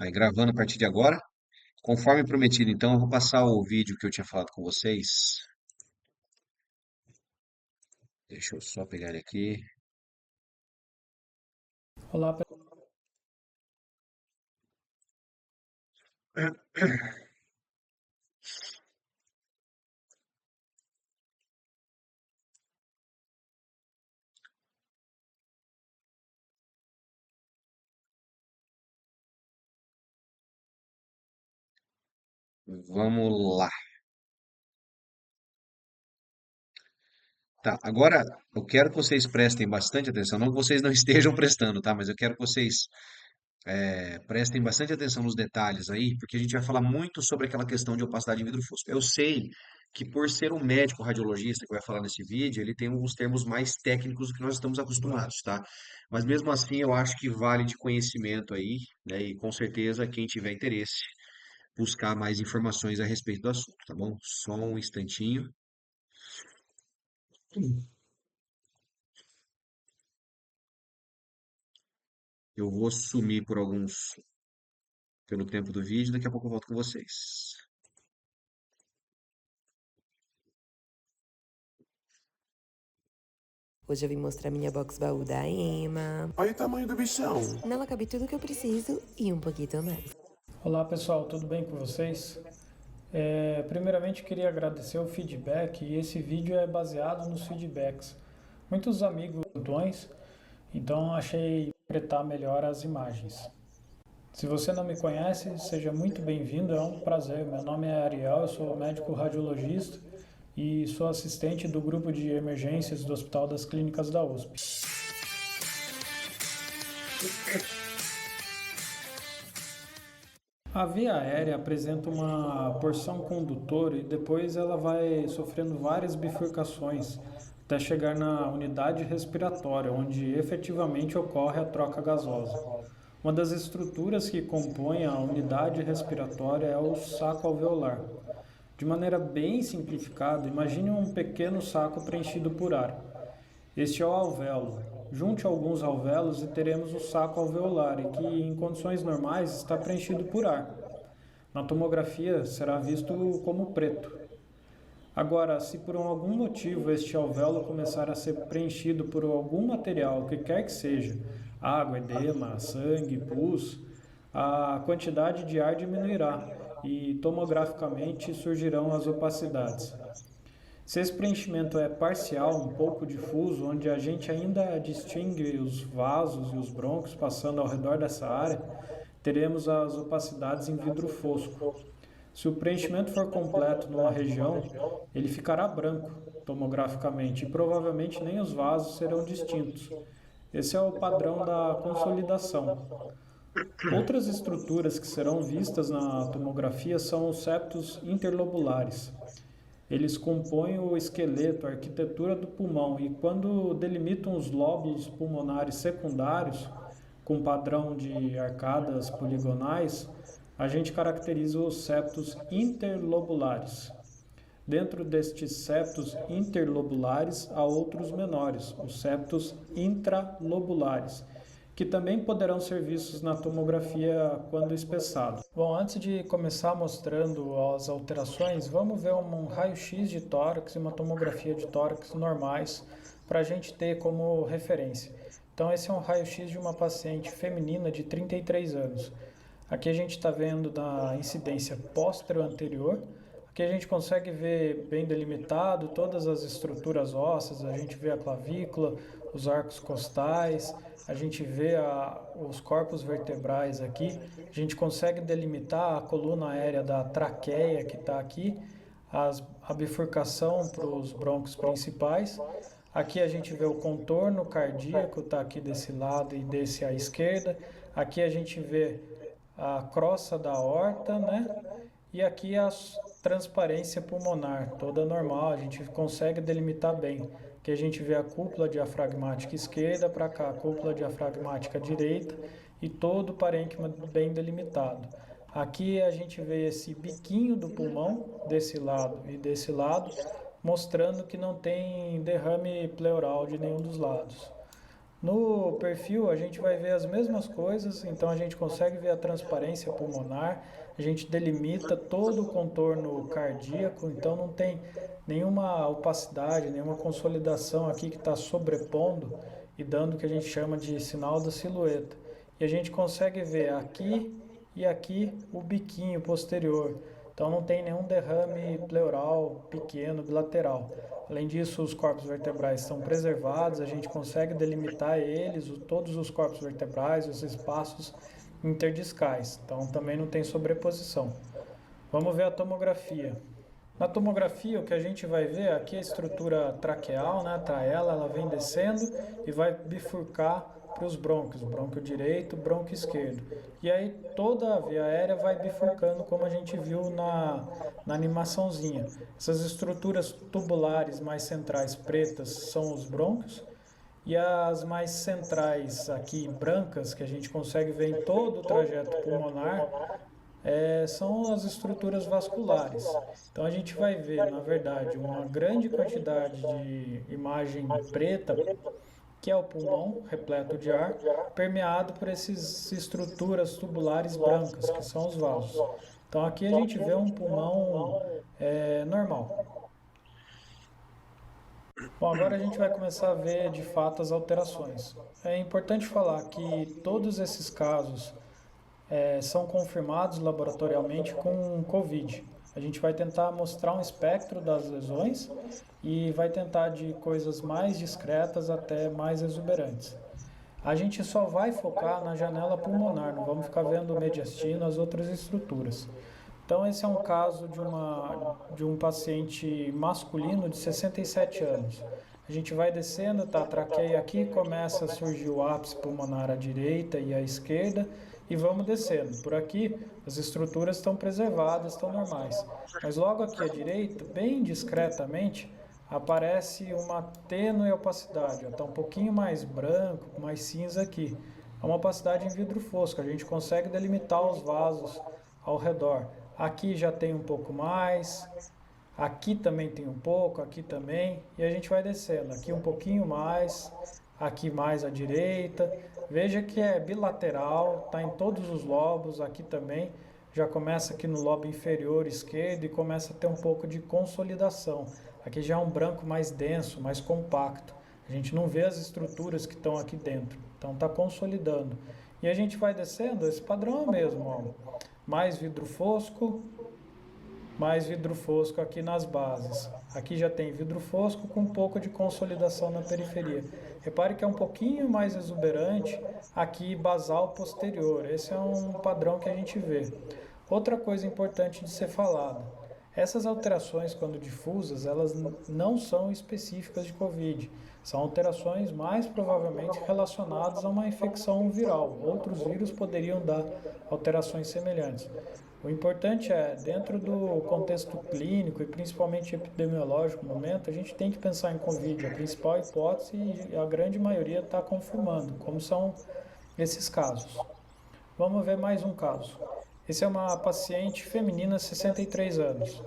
Aí, gravando a partir de agora. Conforme prometido, então, eu vou passar o vídeo que eu tinha falado com vocês. Deixa eu só pegar ele aqui. Olá, Vamos lá. Tá, agora eu quero que vocês prestem bastante atenção. Não que vocês não estejam prestando, tá? Mas eu quero que vocês prestem bastante atenção nos detalhes aí, porque a gente vai falar muito sobre aquela questão de opacidade em vidro fosco. Eu sei que por ser um médico radiologista que vai falar nesse vídeo, ele tem alguns termos mais técnicos do que nós estamos acostumados, tá? Mas mesmo assim, eu acho que vale de conhecimento aí, né? E com certeza quem tiver interesse, buscar mais informações a respeito do assunto, tá bom? Só um instantinho. Eu vou sumir por pelo tempo do vídeo, daqui a pouco eu volto com vocês. Hoje eu vim mostrar minha box baú da Ema. Olha o tamanho do bichão. Nela cabe tudo que eu preciso e um pouquinho mais. olá pessoal, tudo bem com vocês? Primeiramente queria agradecer o feedback e esse vídeo é baseado nos feedbacks. Muitos amigos botões, então achei interpretar melhor as imagens. Se você não me conhece, seja muito bem-vindo, é um prazer. Meu nome é Ariel, eu sou médico radiologista e sou assistente do grupo de emergências do Hospital das Clínicas da USP. A via aérea apresenta uma porção condutora e depois ela vai sofrendo várias bifurcações até chegar na unidade respiratória, onde efetivamente ocorre a troca gasosa. Uma das estruturas que compõe a unidade respiratória é o saco alveolar. De maneira bem simplificada, imagine um pequeno saco preenchido por ar. Este é o alvéolo. Junte alguns alvéolos e teremos o saco alveolar, e que em condições normais está preenchido por ar. Na tomografia será visto como preto. Agora, se por algum motivo este alvéolo começar a ser preenchido por algum material, o que quer que seja, água, edema, sangue, pus, a quantidade de ar diminuirá e tomograficamente surgirão as opacidades. Se esse preenchimento é parcial, um pouco difuso, onde a gente ainda distingue os vasos e os brônquios passando ao redor dessa área, teremos as opacidades em vidro fosco. Se o preenchimento for completo numa região, ele ficará branco tomograficamente e provavelmente nem os vasos serão distintos. Esse é o padrão da consolidação. Outras estruturas que serão vistas na tomografia são os septos interlobulares. Eles compõem o esqueleto, a arquitetura do pulmão, e quando delimitam os lóbulos pulmonares secundários, com padrão de arcadas poligonais, a gente caracteriza os septos interlobulares. Dentro destes septos interlobulares há outros menores, os septos intralobulares, que também poderão ser vistos na tomografia quando espessado. Bom, antes de começar mostrando as alterações, vamos ver um raio-x de tórax e uma tomografia de tórax normais para a gente ter como referência. Então esse é um raio-x de uma paciente feminina de 33 anos. Aqui a gente está vendo da incidência póstero-anterior. Aqui a gente consegue ver bem delimitado todas as estruturas ósseas, a gente vê a clavícula, os arcos costais, a gente vê os corpos vertebrais aqui, a gente consegue delimitar a coluna aérea da traqueia que está aqui, a bifurcação para os brônquios principais. Aqui a gente vê o contorno cardíaco, está aqui desse lado e desse à esquerda. Aqui a gente vê a crosta da aorta, né? E aqui a transparência pulmonar, toda normal, a gente consegue delimitar bem. Aqui a gente vê a cúpula diafragmática esquerda, para cá a cúpula diafragmática direita e todo o parênquima bem delimitado. Aqui a gente vê esse biquinho do pulmão, desse lado e desse lado, mostrando que não tem derrame pleural de nenhum dos lados. No perfil a gente vai ver as mesmas coisas, então a gente consegue ver a transparência pulmonar, a gente delimita todo o contorno cardíaco, então não tem nenhuma opacidade, nenhuma consolidação aqui que está sobrepondo e dando o que a gente chama de sinal da silhueta. E a gente consegue ver aqui e aqui o biquinho posterior. Então não tem nenhum derrame pleural pequeno bilateral. Além disso, os corpos vertebrais estão preservados, a gente consegue delimitar eles, todos os corpos vertebrais, os espaços interdiscais. Então também não tem sobreposição. Vamos ver a tomografia. Na tomografia, o que a gente vai ver aqui é a estrutura traqueal, né? A traela, ela vem descendo e vai bifurcar para os brônquios, brônquio direito, brônquio esquerdo. E aí toda a via aérea vai bifurcando, como a gente viu na animaçãozinha. Essas estruturas tubulares mais centrais pretas são os brônquios, e as mais centrais aqui brancas, que a gente consegue ver em todo o trajeto pulmonar, são as estruturas vasculares. Então a gente vai ver, na verdade, uma grande quantidade de imagem preta, que é o pulmão repleto de ar, permeado por essas estruturas tubulares brancas, que são os vasos. Então aqui a gente vê um pulmão normal. Bom, agora a gente vai começar a ver de fato as alterações. É importante falar que todos esses casos são confirmados laboratorialmente com COVID. A gente vai tentar mostrar um espectro das lesões e vai tentar de coisas mais discretas até mais exuberantes. A gente só vai focar na janela pulmonar, não vamos ficar vendo o mediastino, as outras estruturas. Então, esse é um caso de um paciente masculino de 67 anos. A gente vai descendo, tá? A traqueia aqui, começa a surgir o ápice pulmonar à direita e à esquerda, e vamos descendo. Por aqui, as estruturas estão preservadas, estão normais. Mas logo aqui à direita, bem discretamente, aparece uma tênue opacidade. Está um pouquinho mais branco, mais cinza aqui. É uma opacidade em vidro fosco, a gente consegue delimitar os vasos ao redor. Aqui já tem um pouco mais, aqui também tem um pouco, aqui também, e a gente vai descendo. Aqui um pouquinho mais, aqui mais à direita. Veja que é bilateral, está em todos os lobos, aqui também. Já começa aqui no lobo inferior esquerdo e começa a ter um pouco de consolidação. Aqui já é um branco mais denso, mais compacto. A gente não vê as estruturas que estão aqui dentro, então está consolidando. E a gente vai descendo, esse padrão é o mesmo, ó. Mais vidro fosco aqui nas bases. Aqui já tem vidro fosco com um pouco de consolidação na periferia. Repare que é um pouquinho mais exuberante aqui basal posterior. Esse é um padrão que a gente vê. Outra coisa importante de ser falada. Essas alterações, quando difusas, elas não são específicas de COVID. São alterações mais provavelmente relacionadas a uma infecção viral. Outros vírus poderiam dar alterações semelhantes. O importante é, dentro do contexto clínico e principalmente epidemiológico no momento, a gente tem que pensar em COVID. A principal hipótese, e a grande maioria está confirmando, como são esses casos. Vamos ver mais um caso. Esse é uma paciente feminina, 63 anos.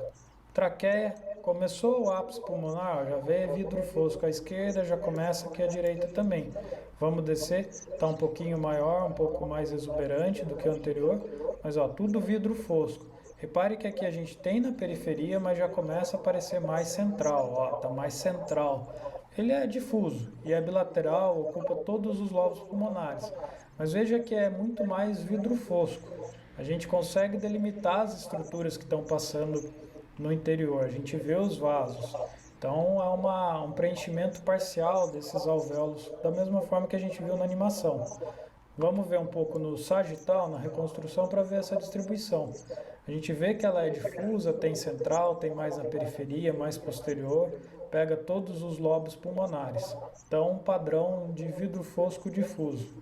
Traqueia, começou o ápice pulmonar, já vê vidro fosco à esquerda, já começa aqui à direita também. Vamos descer, está um pouquinho maior, um pouco mais exuberante do que o anterior, mas ó, tudo vidro fosco. Repare que aqui a gente tem na periferia, mas já começa a aparecer mais central, ó, tá mais central. Ele é difuso e é bilateral, ocupa todos os lobos pulmonares. Mas veja que é muito mais vidro fosco. A gente consegue delimitar as estruturas que estão passando no interior, a gente vê os vasos. Então há um preenchimento parcial desses alvéolos, da mesma forma que a gente viu na animação. Vamos ver um pouco no sagital, na reconstrução, para ver essa distribuição. A gente vê que ela é difusa, tem central, tem mais na periferia, mais posterior, pega todos os lobos pulmonares. Então, um padrão de vidro fosco difuso.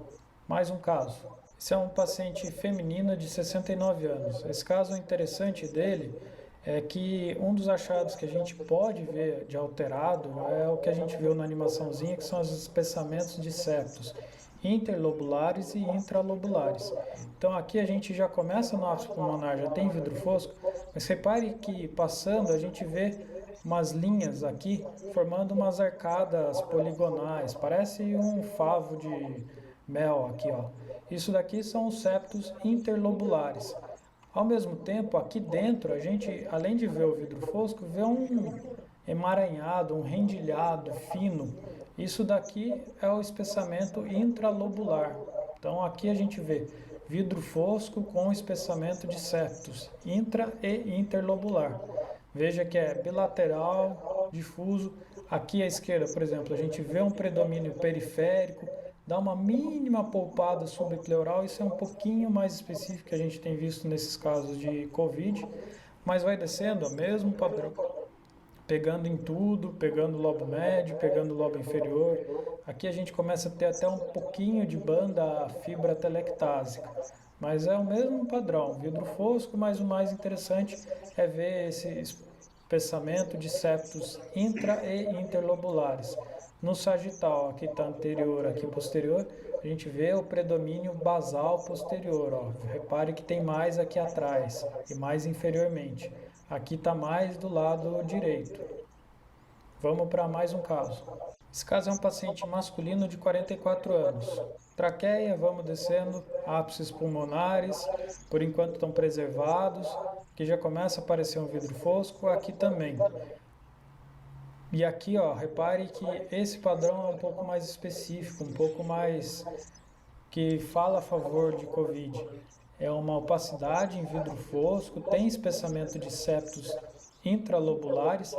Mais um caso. Esse é um paciente feminina de 69 anos. Esse caso interessante dele é que um dos achados que a gente pode ver de alterado é o que a gente viu na animaçãozinha, que são os espessamentos de septos interlobulares e intralobulares. Então aqui a gente já começa no ápice pulmonar, já tem vidro fosco, mas repare que passando a gente vê umas linhas aqui, formando umas arcadas poligonais, parece um favo de mel aqui, ó. Isso daqui são os septos interlobulares. Ao mesmo tempo, aqui dentro, a gente, além de ver o vidro fosco, vê um emaranhado, um rendilhado fino. Isso daqui é o espessamento intralobular. Então, aqui a gente vê vidro fosco com espessamento de septos intra e interlobular. Veja que é bilateral, difuso. Aqui à esquerda, por exemplo, a gente vê um predomínio periférico, dá uma mínima polpada subpleural, isso é um pouquinho mais específico que a gente tem visto nesses casos de Covid, mas vai descendo, o mesmo padrão, pegando em tudo, pegando o lobo médio, pegando o lobo inferior. Aqui a gente começa a ter até um pouquinho de banda fibra telectásica, mas é o mesmo padrão, vidro fosco, mas o mais interessante é ver esse espessamento de septos intra e interlobulares. No sagital, aqui está anterior, aqui posterior, a gente vê o predomínio basal posterior. Ó. Repare que tem mais aqui atrás e mais inferiormente. Aqui está mais do lado direito. Vamos para mais um caso. Esse caso é um paciente masculino de 44 anos. Traqueia, vamos descendo, ápices pulmonares, por enquanto estão preservados, que já começa a aparecer um vidro fosco, aqui também. E aqui, ó, repare que esse padrão é um pouco mais específico, um pouco mais que fala a favor de Covid. É uma opacidade em vidro fosco, tem espessamento de septos intralobulares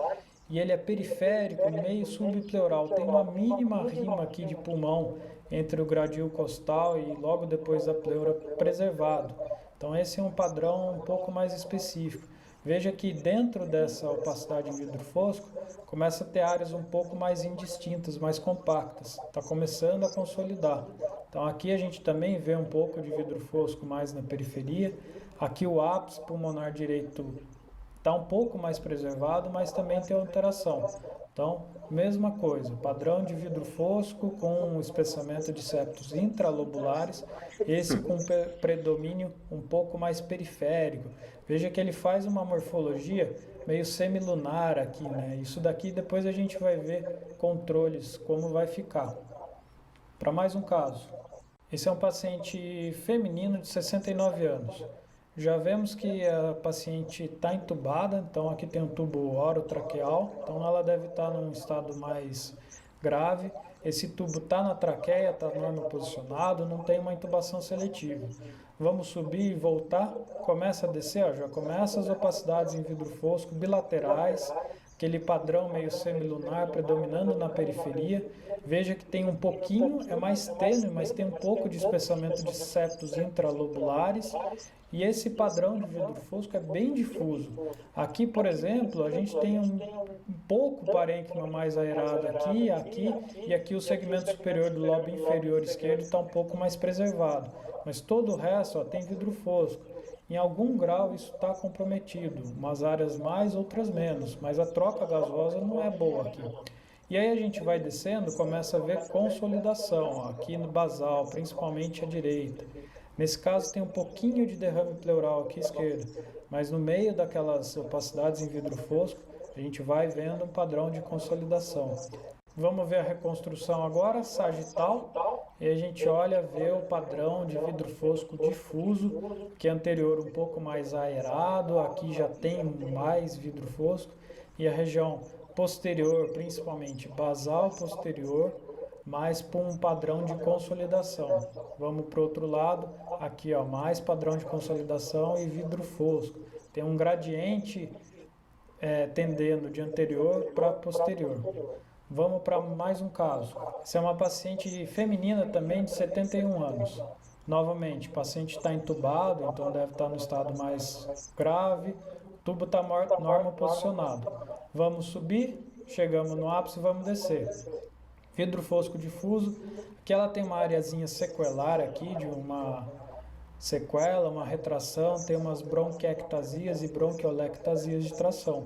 e ele é periférico, meio subpleural. Tem uma mínima rima aqui de pulmão entre o gradil costal e logo depois da pleura preservado. Então esse é um padrão um pouco mais específico. Veja que dentro dessa opacidade em vidro fosco, começa a ter áreas um pouco mais indistintas, mais compactas. Está começando a consolidar. Então aqui a gente também vê um pouco de vidro fosco mais na periferia. Aqui o ápice pulmonar direito está um pouco mais preservado, mas também tem alteração. Então, mesma coisa, padrão de vidro fosco com espessamento de septos intralobulares, esse com predomínio um pouco mais periférico. Veja que ele faz uma morfologia meio semilunar aqui, né? Isso daqui depois a gente vai ver controles, como vai ficar. Para mais um caso. Esse é um paciente feminino de 69 anos. Já vemos que a paciente está entubada, então aqui tem um tubo orotraqueal, então ela deve estar num estado mais grave. Esse tubo está na traqueia, está normal posicionado, não tem uma intubação seletiva. Vamos subir e voltar, começa a descer, ó, já começa as opacidades em vidro fosco bilaterais, aquele padrão meio semilunar predominando na periferia. Veja que tem um pouquinho, é mais tênue, mas tem um pouco de espessamento de septos intralobulares. E esse padrão de vidro fosco é bem difuso. Aqui, por exemplo, a gente tem um pouco parênquima mais aerado aqui, e aqui o segmento superior do lobo inferior esquerdo está um pouco mais preservado. Mas todo o resto ó, tem vidro fosco. Em algum grau isso está comprometido, umas áreas mais, outras menos, mas a troca gasosa não é boa aqui. E aí a gente vai descendo, começa a ver consolidação, ó, aqui no basal, principalmente à direita. Nesse caso tem um pouquinho de derrame pleural aqui à esquerda, mas no meio daquelas opacidades em vidro fosco, a gente vai vendo um padrão de consolidação. Vamos ver a reconstrução agora, sagital, e a gente olha, vê o padrão de vidro fosco difuso, que é anterior um pouco mais aerado, aqui já tem mais vidro fosco, e a região posterior, principalmente basal posterior, mais por um padrão de consolidação. Vamos para o outro lado, aqui ó, mais padrão de consolidação e vidro fosco. Tem um gradiente tendendo de anterior para posterior. Vamos para mais um caso. Essa é uma paciente feminina também de 71 anos. Novamente, o paciente está entubado, então deve estar no estado mais grave. O tubo está normal posicionado. Vamos subir, chegamos no ápice e vamos descer. Vidro fosco difuso, aqui ela tem uma areazinha sequelar aqui, de uma sequela, uma retração, tem umas bronquiectasias e bronquiolectasias de tração.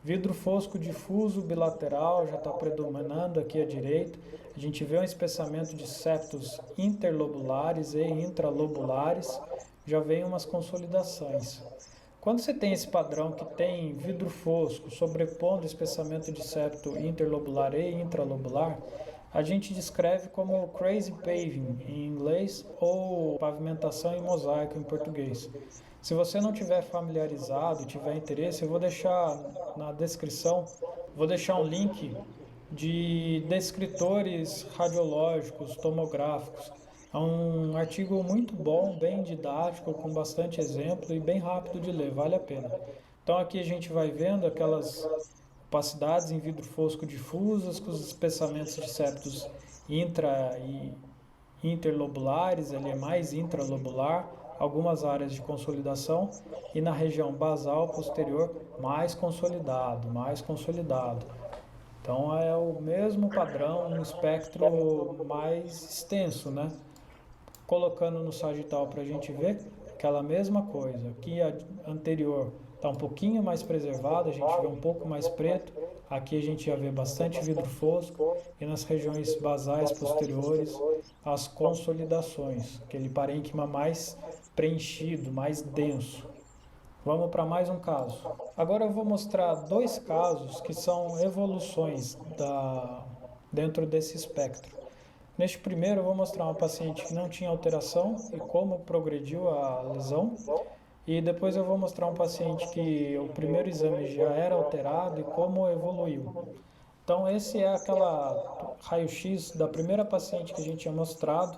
Vidro fosco difuso bilateral, já está predominando aqui à direita. A gente vê um espessamento de septos interlobulares e intralobulares, já vem umas consolidações. Quando você tem esse padrão que tem vidro fosco sobrepondo espessamento de septo interlobular e intralobular, a gente descreve como crazy paving em inglês ou pavimentação em mosaico em português. Se você não tiver familiarizado e tiver interesse, eu vou deixar na descrição, vou deixar um link de descritores radiológicos, tomográficos. É um artigo muito bom, bem didático, com bastante exemplo e bem rápido de ler, vale a pena. Então aqui a gente vai vendo aquelas opacidades em vidro fosco difusas, com os espessamentos de septos intra e interlobulares, ele é mais intralobular, algumas áreas de consolidação e na região basal posterior mais consolidado, mais consolidado. Então é o mesmo padrão, um espectro mais extenso, né? Colocando no sagital para a gente ver aquela mesma coisa. Aqui a anterior está um pouquinho mais preservada, a gente vê um pouco mais preto. Aqui a gente já vê bastante vidro fosco e nas regiões basais posteriores as consolidações, aquele parênquima mais preenchido, mais denso. Vamos para mais um caso. Agora eu vou mostrar dois casos que são evoluções dentro desse espectro. Neste primeiro eu vou mostrar uma paciente que não tinha alteração e como progrediu a lesão. E depois eu vou mostrar um paciente que o primeiro exame já era alterado e como evoluiu. Então esse é aquela raio-x da primeira paciente que a gente tinha mostrado,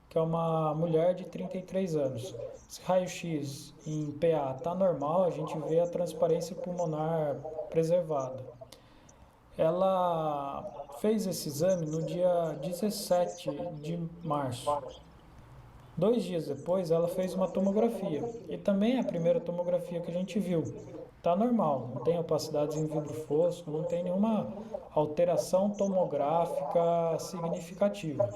que é uma mulher de 33 anos. Esse raio-x em PA está normal, a gente vê a transparência pulmonar preservada. Ela fez esse exame no dia 17 de março. 2 dias depois, ela fez uma tomografia. E também é a primeira tomografia que a gente viu. Está normal, não tem opacidades em vidro fosco, não tem nenhuma alteração tomográfica significativa.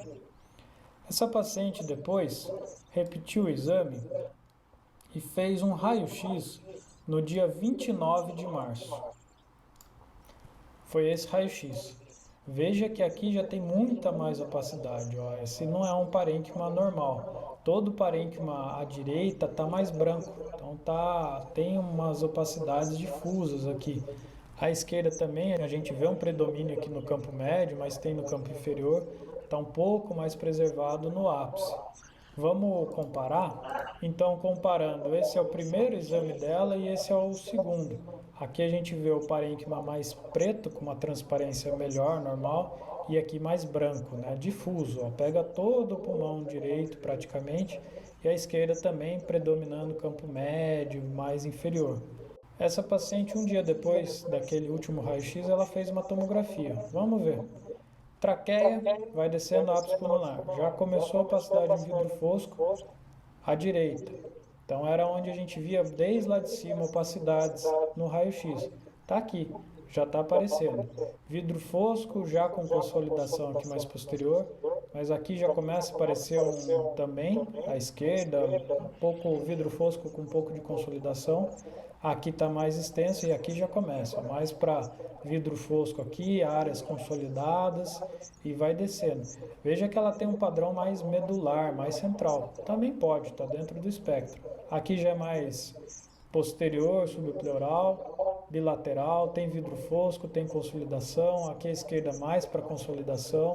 Essa paciente depois repetiu o exame e fez um raio-x no dia 29 de março. Foi esse raio-x. Veja que aqui já tem muita mais opacidade. Ó. Esse não é um parênquima normal. Todo parênquima à direita está mais branco. Então tem umas opacidades difusas aqui. À esquerda também a gente vê um predomínio aqui no campo médio, mas tem no campo inferior. Está um pouco mais preservado no ápice. Vamos comparar? Então, comparando, esse é o primeiro exame dela e esse é o segundo. Aqui a gente vê o parênquima mais preto, com uma transparência melhor, normal, e aqui mais branco, né? Difuso, ó. Pega todo o pulmão direito praticamente, e a esquerda também predominando o campo médio, mais inferior. Essa paciente, um dia depois daquele último raio-x, ela fez uma tomografia. Vamos ver. Traqueia, vai descendo ápice pulmonar. Já começou a opacidade em vidro fosco à direita. Então era onde a gente via desde lá de cima opacidades no raio-x. Está aqui, já está aparecendo. Vidro fosco já com consolidação aqui mais posterior, mas aqui já começa a aparecer também à esquerda, um pouco vidro fosco com um pouco de consolidação. Aqui está mais extenso e aqui já começa, mais para vidro fosco aqui, áreas consolidadas e vai descendo. Veja que ela tem um padrão mais medular, mais central. Também pode, está dentro do espectro. Aqui já é mais posterior, subpleural, bilateral, tem vidro fosco, tem consolidação. Aqui à esquerda mais para consolidação,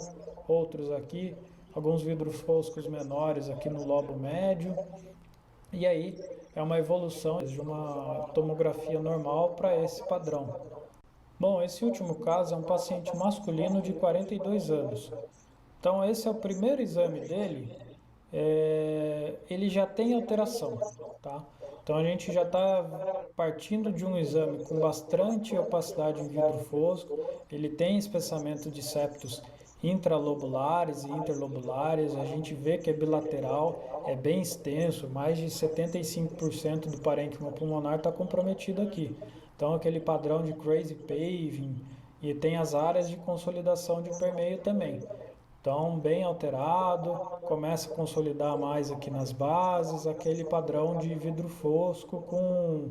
outros aqui, alguns vidros foscos menores aqui no lobo médio. E aí é uma evolução de uma tomografia normal para esse padrão. Bom, esse último caso é um paciente masculino de 42 anos. Então esse é o primeiro exame dele, ele já tem alteração, tá? Então a gente já está partindo de um exame com bastante opacidade em vidro fosco, ele tem espessamento de septos intralobulares e interlobulares, a gente vê que é bilateral, é bem extenso, mais de 75% do parênquima pulmonar está comprometido aqui. Então aquele padrão de crazy paving e tem as áreas de consolidação de permeio também. Então bem alterado, começa a consolidar mais aqui nas bases, aquele padrão de vidro fosco com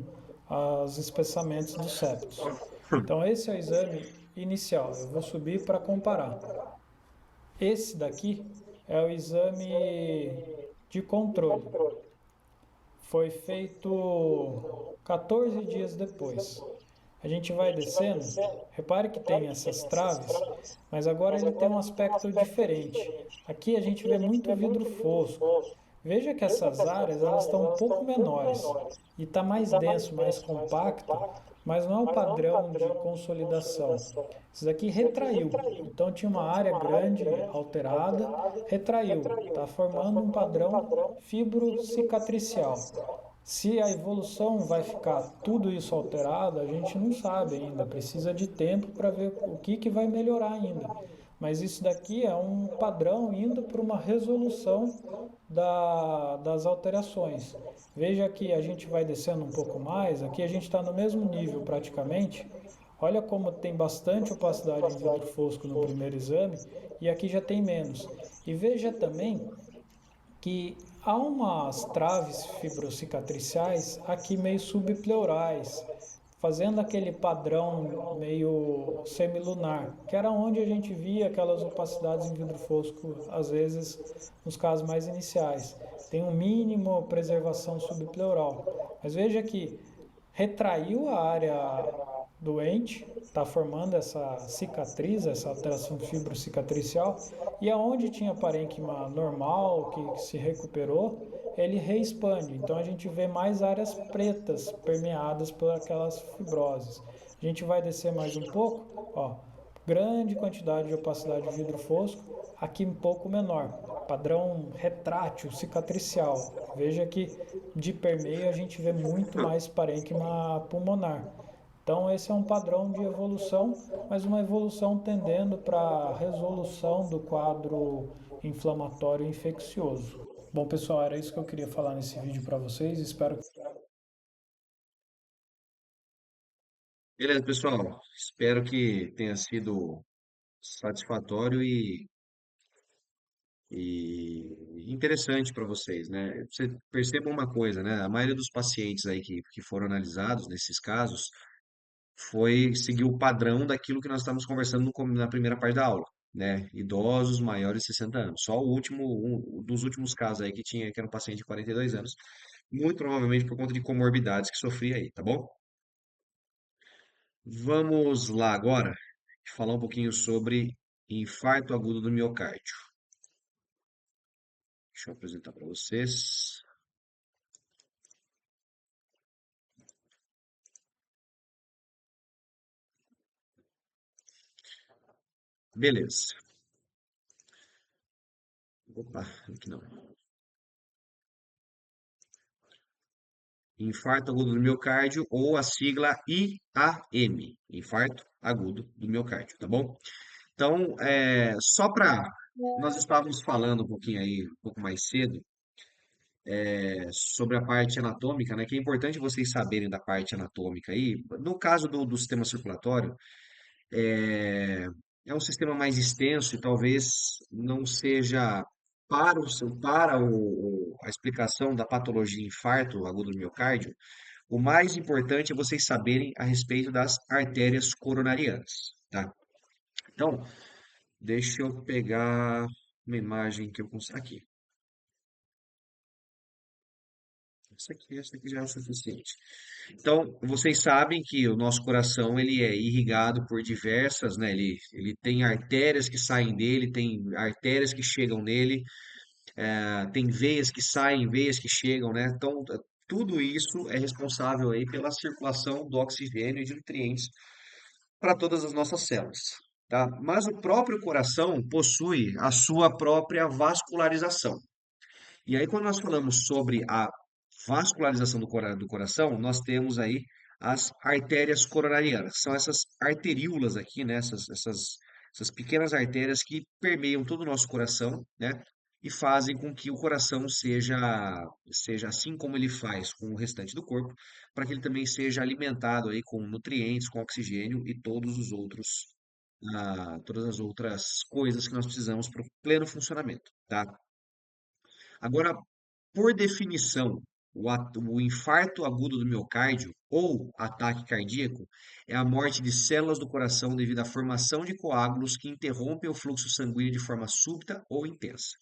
os espessamentos dos septos. Então esse é o exame inicial, eu vou subir para comparar. Esse daqui é o exame de controle. foi feito 14 dias depois. A gente vai descendo, repare que tem essas traves, mas agora ele tem um aspecto diferente. Aqui a gente vê muito vidro fosco. Veja que essas áreas elas estão um pouco menores e está mais denso, mais compacto, mas não é o padrão de consolidação. Isso daqui retraiu. Então tinha uma área grande alterada, retraiu. Está formando um padrão fibrocicatricial. Se a evolução vai ficar tudo isso alterado, a gente não sabe ainda. Precisa de tempo para ver o que vai melhorar ainda. Mas isso daqui é um padrão indo para uma resolução das alterações. Veja que a gente vai descendo um pouco mais, aqui a gente está no mesmo nível praticamente. Olha como tem bastante opacidade em vidro fosco no primeiro exame e aqui já tem menos. E veja também que há umas traves fibrocicatriciais aqui meio subpleurais, fazendo aquele padrão meio semilunar, que era onde a gente via aquelas opacidades em vidro fosco, às vezes nos casos mais iniciais. Tem um mínimo preservação subpleural. Mas veja que retraiu a área doente, está formando essa cicatriz, essa alteração fibrocicatricial, e aonde tinha parênquima normal, que se recuperou, ele reexpande. Então a gente vê mais áreas pretas permeadas por aquelas fibroses. A gente vai descer mais um pouco, ó, grande quantidade de opacidade de vidro fosco, aqui um pouco menor, padrão retrátil, cicatricial. Veja que de permeio a gente vê muito mais parênquima pulmonar. Então esse é um padrão de evolução, mas uma evolução tendendo para a resolução do quadro inflamatório infeccioso. Bom, pessoal, era isso que eu queria falar nesse vídeo para vocês. Espero. Beleza, pessoal. Espero que tenha sido satisfatório e interessante para vocês, né? Você perceba uma coisa, né? A maioria dos pacientes aí que foram analisados nesses casos foi seguir o padrão daquilo que nós estamos conversando na primeira parte da aula, né? Idosos maiores de 60 anos. Só o último, um dos últimos casos aí que tinha, que era um paciente de 42 anos, muito provavelmente por conta de comorbidades que sofria aí, tá bom? Vamos lá agora falar um pouquinho sobre infarto agudo do miocárdio. Deixa eu apresentar para vocês. Beleza. Opa, aqui não. Infarto agudo do miocárdio ou a sigla IAM, infarto agudo do miocárdio, tá bom? Então, só para nós estávamos falando um pouquinho aí, um pouco mais cedo, sobre a parte anatômica, né? Que é importante vocês saberem da parte anatômica aí. No caso do sistema circulatório, é, é um sistema mais extenso e talvez não seja a explicação da patologia infarto agudo do miocárdio. O mais importante é vocês saberem a respeito das artérias coronarianas, tá? Então, deixa eu pegar uma imagem que eu consigo aqui. Essa aqui já é o suficiente. Então, vocês sabem que o nosso coração ele é irrigado por diversas, né? Ele tem artérias que saem dele, tem artérias que chegam nele, tem veias que saem, veias que chegam, né? Então, tudo isso é responsável aí pela circulação do oxigênio e de nutrientes para todas as nossas células, tá? Mas o próprio coração possui a sua própria vascularização. E aí, quando nós falamos sobre a vascularização do coração, nós temos aí as artérias coronarianas, que são essas arteríolas aqui, né? Essas pequenas artérias que permeiam todo o nosso coração, né? E fazem com que o coração seja assim como ele faz com o restante do corpo, para que ele também seja alimentado aí com nutrientes, com oxigênio e todas as outras coisas que nós precisamos para o pleno funcionamento, tá? Agora, por definição, o infarto agudo do miocárdio ou ataque cardíaco é a morte de células do coração devido à formação de coágulos que interrompem o fluxo sanguíneo de forma súbita ou intensa.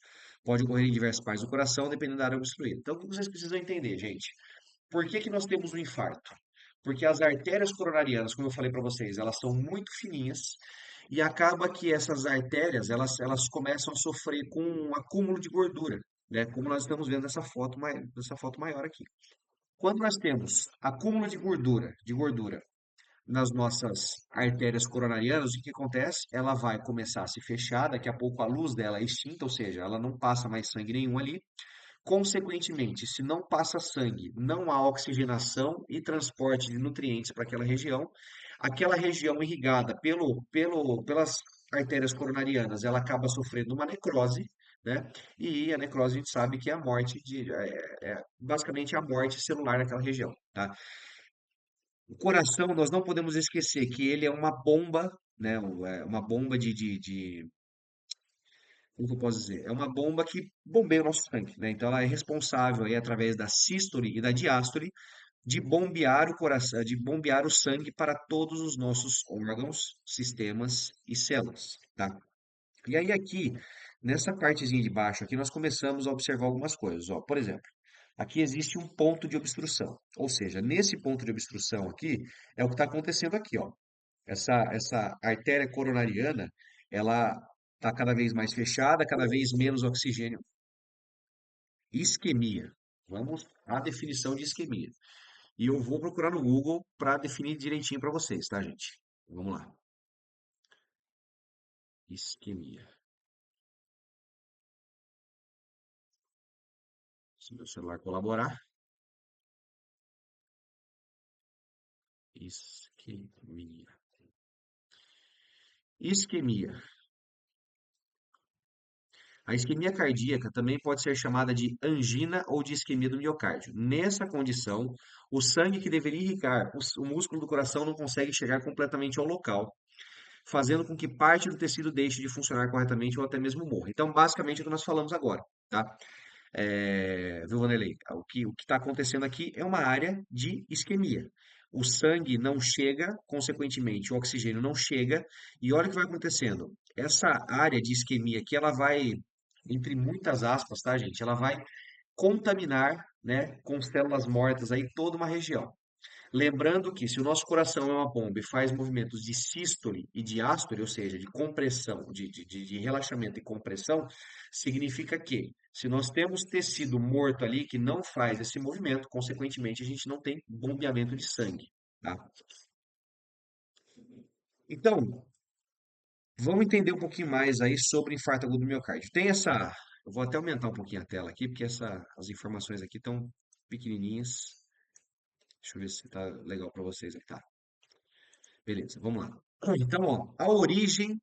pode ocorrer em diversas partes do coração, dependendo da área obstruída. Então, o que vocês precisam entender, gente? Por que que nós temos um infarto? Porque as artérias coronarianas, como eu falei para vocês, elas são muito fininhas e acaba que essas artérias, elas começam a sofrer com um acúmulo de gordura, né? Como nós estamos vendo nessa foto maior aqui. Quando nós temos acúmulo de gordura nas nossas artérias coronarianas, o que acontece? Ela vai começar a se fechar, daqui a pouco a luz dela é extinta, ou seja, ela não passa mais sangue nenhum ali. Consequentemente, se não passa sangue, não há oxigenação e transporte de nutrientes para aquela região irrigada pelas artérias coronarianas, ela acaba sofrendo uma necrose, né? E a necrose a gente sabe que é a morte basicamente a morte celular naquela região, tá? O coração, nós não podemos esquecer que ele é uma bomba, né? Uma bomba como que eu posso dizer? É uma bomba que bombeia o nosso sangue, né? Então ela é responsável aí, através da sístole e da diástole, de bombear o coração, de bombear o sangue para todos os nossos órgãos, sistemas e células, tá? E aí aqui, nessa partezinha de baixo aqui, nós começamos a observar algumas coisas, ó. Por exemplo, aqui existe um ponto de obstrução, ou seja, nesse ponto de obstrução aqui é o que está acontecendo aqui, ó. Essa artéria coronariana, ela está cada vez mais fechada, cada vez menos oxigênio. Isquemia. Vamos à definição de isquemia. E eu vou procurar no Google para definir direitinho para vocês, tá, gente? Vamos lá. Isquemia. Se meu celular colaborar. Isquemia. Isquemia. A isquemia cardíaca também pode ser chamada de angina ou de isquemia do miocárdio. Nessa condição, o sangue que deveria irrigar o músculo do coração não consegue chegar completamente ao local, fazendo com que parte do tecido deixe de funcionar corretamente ou até mesmo morra. Então, basicamente, é o que nós falamos agora, tá? Viu, Vanderlei? O que está acontecendo aqui é uma área de isquemia. O sangue não chega, consequentemente, o oxigênio não chega, e olha o que vai acontecendo. Essa área de isquemia aqui, ela vai, entre muitas aspas, tá, gente? Ela vai contaminar, né, com células mortas aí toda uma região. Lembrando que se o nosso coração é uma bomba e faz movimentos de sístole e diástole, ou seja, de compressão, de relaxamento e compressão, significa que se nós temos tecido morto ali que não faz esse movimento, consequentemente a gente não tem bombeamento de sangue, tá? Então, vamos entender um pouquinho mais aí sobre infarto agudo do miocárdio. Eu vou até aumentar um pouquinho a tela aqui, porque as informações aqui estão pequenininhas. Deixa eu ver se tá legal para vocês aqui, tá? Beleza, vamos lá. Então, ó, a origem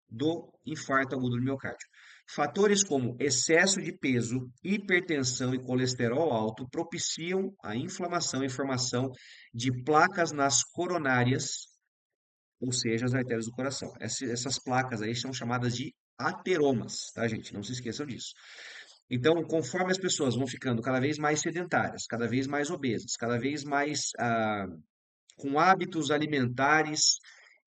do infarto agudo do miocárdio. Fatores como excesso de peso, hipertensão e colesterol alto propiciam a inflamação e formação de placas nas coronárias, ou seja, as artérias do coração. Essas placas aí são chamadas de ateromas, tá, gente? Não se esqueçam disso. Então, conforme as pessoas vão ficando cada vez mais sedentárias, cada vez mais obesas, cada vez mais com hábitos alimentares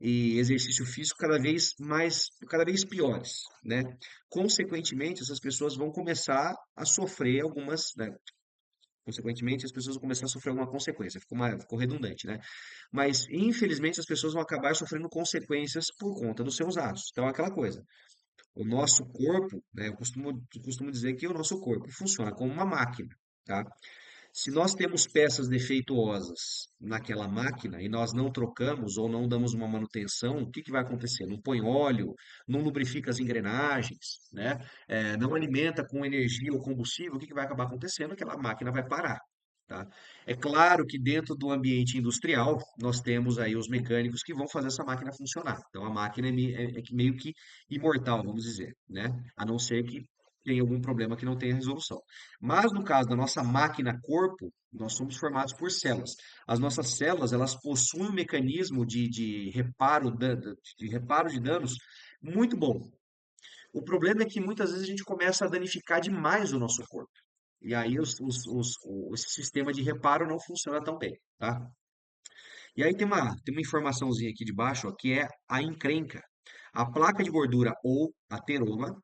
e exercício físico cada vez piores, né? Consequentemente, essas pessoas vão começar a sofrer algumas, né? Consequentemente, as pessoas vão começar a sofrer alguma consequência. Ficou redundante, né? Mas, infelizmente, as pessoas vão acabar sofrendo consequências por conta dos seus atos. Então, é aquela coisa. O nosso corpo, né? Eu costumo dizer que o nosso corpo funciona como uma máquina, tá? Se nós temos peças defeituosas naquela máquina e nós não trocamos ou não damos uma manutenção, o que que vai acontecer? Não põe óleo, não lubrifica as engrenagens, né? Não alimenta com energia ou combustível, o que que vai acabar acontecendo? Aquela máquina vai parar, tá? É claro que dentro do ambiente industrial nós temos aí os mecânicos que vão fazer essa máquina funcionar. Então a máquina é meio que imortal, vamos dizer, né? A não ser que tenha algum problema que não tenha resolução. Mas no caso da nossa máquina corpo, nós somos formados por células. As nossas células, elas possuem um mecanismo de reparo de danos muito bom. O problema é que muitas vezes a gente começa a danificar demais o nosso corpo. E aí esse sistema de reparo não funciona tão bem, tá? E aí tem uma informaçãozinha aqui de baixo, ó, que é a encrenca. A placa de gordura ou ateroma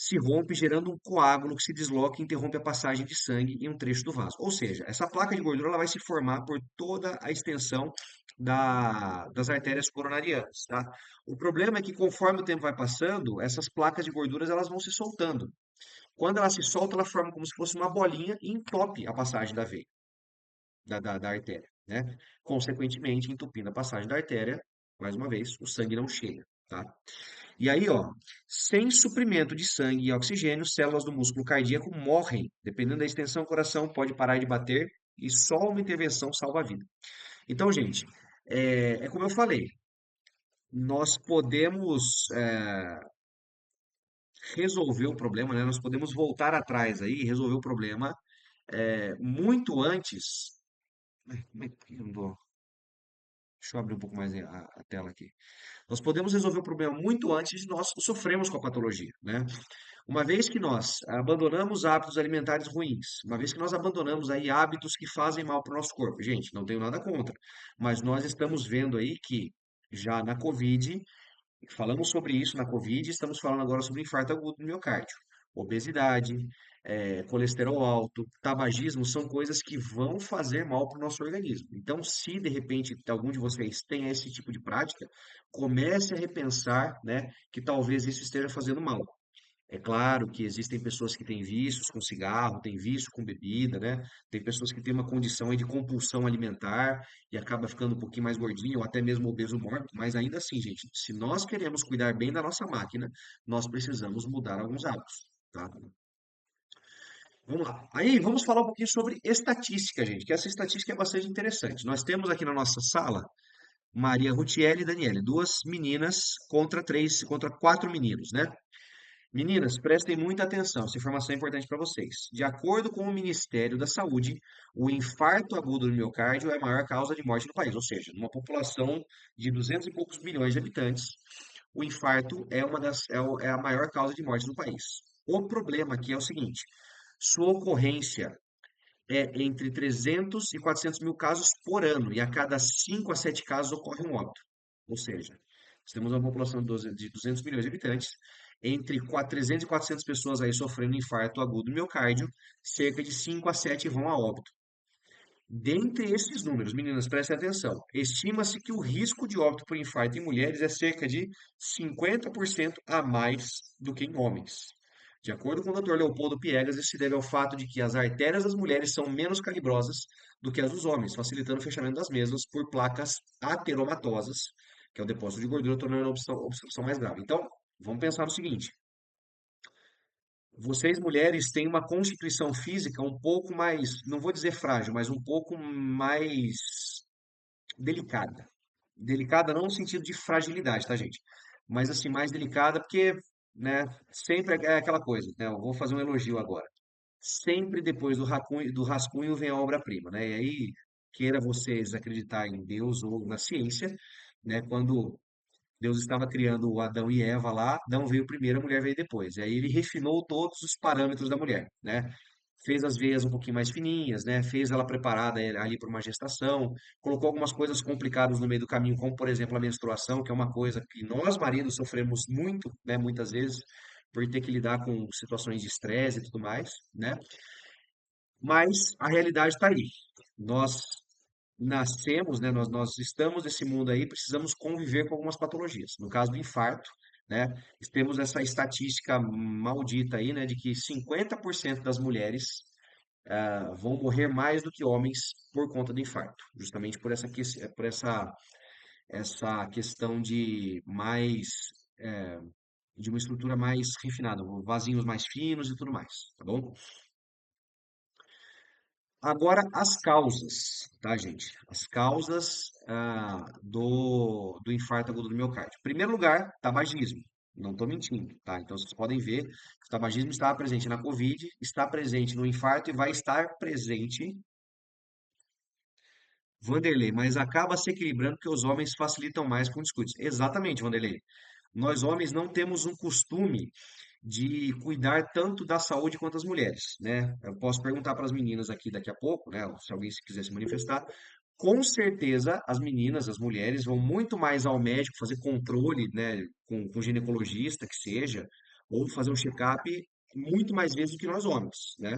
se rompe, gerando um coágulo que se desloca e interrompe a passagem de sangue em um trecho do vaso. Ou seja, essa placa de gordura ela vai se formar por toda a extensão das artérias coronarianas, tá? O problema é que conforme o tempo vai passando, essas placas de gorduras elas vão se soltando. Quando ela se solta, ela forma como se fosse uma bolinha e entope a passagem da veia, da artéria, né? Consequentemente, entupindo a passagem da artéria, mais uma vez, o sangue não chega, tá? E aí, ó, sem suprimento de sangue e oxigênio, células do músculo cardíaco morrem. Dependendo da extensão, o coração pode parar de bater e só uma intervenção salva a vida. Então, gente, é como eu falei, nós podemos resolver o problema, né? Nós podemos voltar atrás aí e resolver o problema muito antes. Como é que eu não dou? Deixa eu abrir um pouco mais a tela aqui. Nós podemos resolver o problema muito antes de nós sofrermos com a patologia, né? Uma vez que nós abandonamos hábitos alimentares ruins, uma vez que nós abandonamos aí hábitos que fazem mal para o nosso corpo, gente, não tenho nada contra, mas nós estamos vendo aí que já na Covid, falamos sobre isso na Covid, estamos falando agora sobre infarto agudo do miocárdio, obesidade, colesterol alto, tabagismo são coisas que vão fazer mal para o nosso organismo. Então, se de repente algum de vocês tem esse tipo de prática, comece a repensar, né, que talvez isso esteja fazendo mal. É claro que existem pessoas que têm vícios com cigarro, têm vício com bebida, né? Tem pessoas que têm uma condição aí de compulsão alimentar e acaba ficando um pouquinho mais gordinho ou até mesmo obeso mórbido, mas ainda assim, gente, se nós queremos cuidar bem da nossa máquina, nós precisamos mudar alguns hábitos, tá? Vamos lá. Aí, vamos falar um pouquinho sobre estatística, gente, que essa estatística é bastante interessante. Nós temos aqui na nossa sala Maria Rutiele e Daniele, duas meninas contra quatro meninos, né? Meninas, prestem muita atenção, essa informação é importante para vocês. De acordo com o Ministério da Saúde, o infarto agudo do miocárdio é a maior causa de morte no país, ou seja, numa população de 200 e poucos milhões de habitantes, o infarto é a maior causa de morte no país. O problema aqui é o seguinte: sua ocorrência é entre 300 e 400 mil casos por ano, e a cada 5 a 7 casos ocorre um óbito. Ou seja, nós temos uma população de 200 milhões de habitantes, entre 300 e 400 pessoas aí sofrendo infarto agudo do miocárdio, cerca de 5 a 7 vão a óbito. Dentre esses números, meninas, prestem atenção, estima-se que o risco de óbito por infarto em mulheres é cerca de 50% a mais do que em homens. De acordo com o Dr. Leopoldo Piegas, isso se deve ao fato de que as artérias das mulheres são menos calibrosas do que as dos homens, facilitando o fechamento das mesmas por placas ateromatosas, que é o depósito de gordura, tornando a obstrução mais grave. Então, vamos pensar no seguinte: vocês mulheres têm uma constituição física um pouco mais, não vou dizer frágil, mas um pouco mais delicada. Delicada não no sentido de fragilidade, tá, gente? Mas assim, mais delicada porque, né, sempre é aquela coisa, né? Eu vou fazer um elogio agora. Sempre depois do rascunho vem a obra-prima, né? E aí, queira vocês acreditar em Deus ou na ciência, né? Quando Deus estava criando o Adão e Eva lá, Adão veio primeiro, a mulher veio depois. E aí ele refinou todos os parâmetros da mulher, né? Fez as veias um pouquinho mais fininhas, né? Fez ela preparada ali para uma gestação, colocou algumas coisas complicadas no meio do caminho, como por exemplo a menstruação, que é uma coisa que nós maridos sofremos muito, né? Muitas vezes por ter que lidar com situações de estresse e tudo mais, né? Mas a realidade está aí. Nós nascemos, né, nós estamos nesse mundo aí, precisamos conviver com algumas patologias. No caso do infarto, né, temos essa estatística maldita aí, né, de que 50% das mulheres vão morrer mais do que homens por conta do infarto, justamente essa questão de mais, eh, de uma estrutura mais refinada, vasinhos mais finos e tudo mais, tá bom? Agora, as causas, tá, gente? As causas do infarto agudo do miocárdio. Em primeiro lugar, tabagismo. Não estou mentindo, tá? Então, vocês podem ver que o tabagismo estava presente na Covid, está presente no infarto e vai estar presente, Vanderlei, mas acaba se equilibrando porque os homens facilitam mais com discursos. Exatamente, Vanderlei. Nós homens não temos um costume de cuidar tanto da saúde quanto as mulheres, né? Eu posso perguntar para as meninas aqui daqui a pouco, né? Se alguém se quiser se manifestar, com certeza as meninas, as mulheres vão muito mais ao médico fazer controle, né? Com ginecologista que seja, ou fazer um check-up muito mais vezes do que nós homens, né?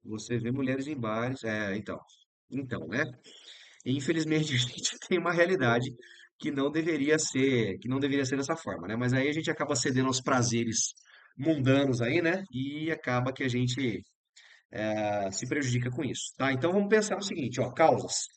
Você vê mulheres em bares, então, né? Infelizmente, a gente tem uma realidade que não deveria ser dessa forma, né? Mas aí a gente acaba cedendo aos prazeres mundanos aí, né? E acaba que a gente se prejudica com isso, tá? Então vamos pensar no seguinte, ó, causas.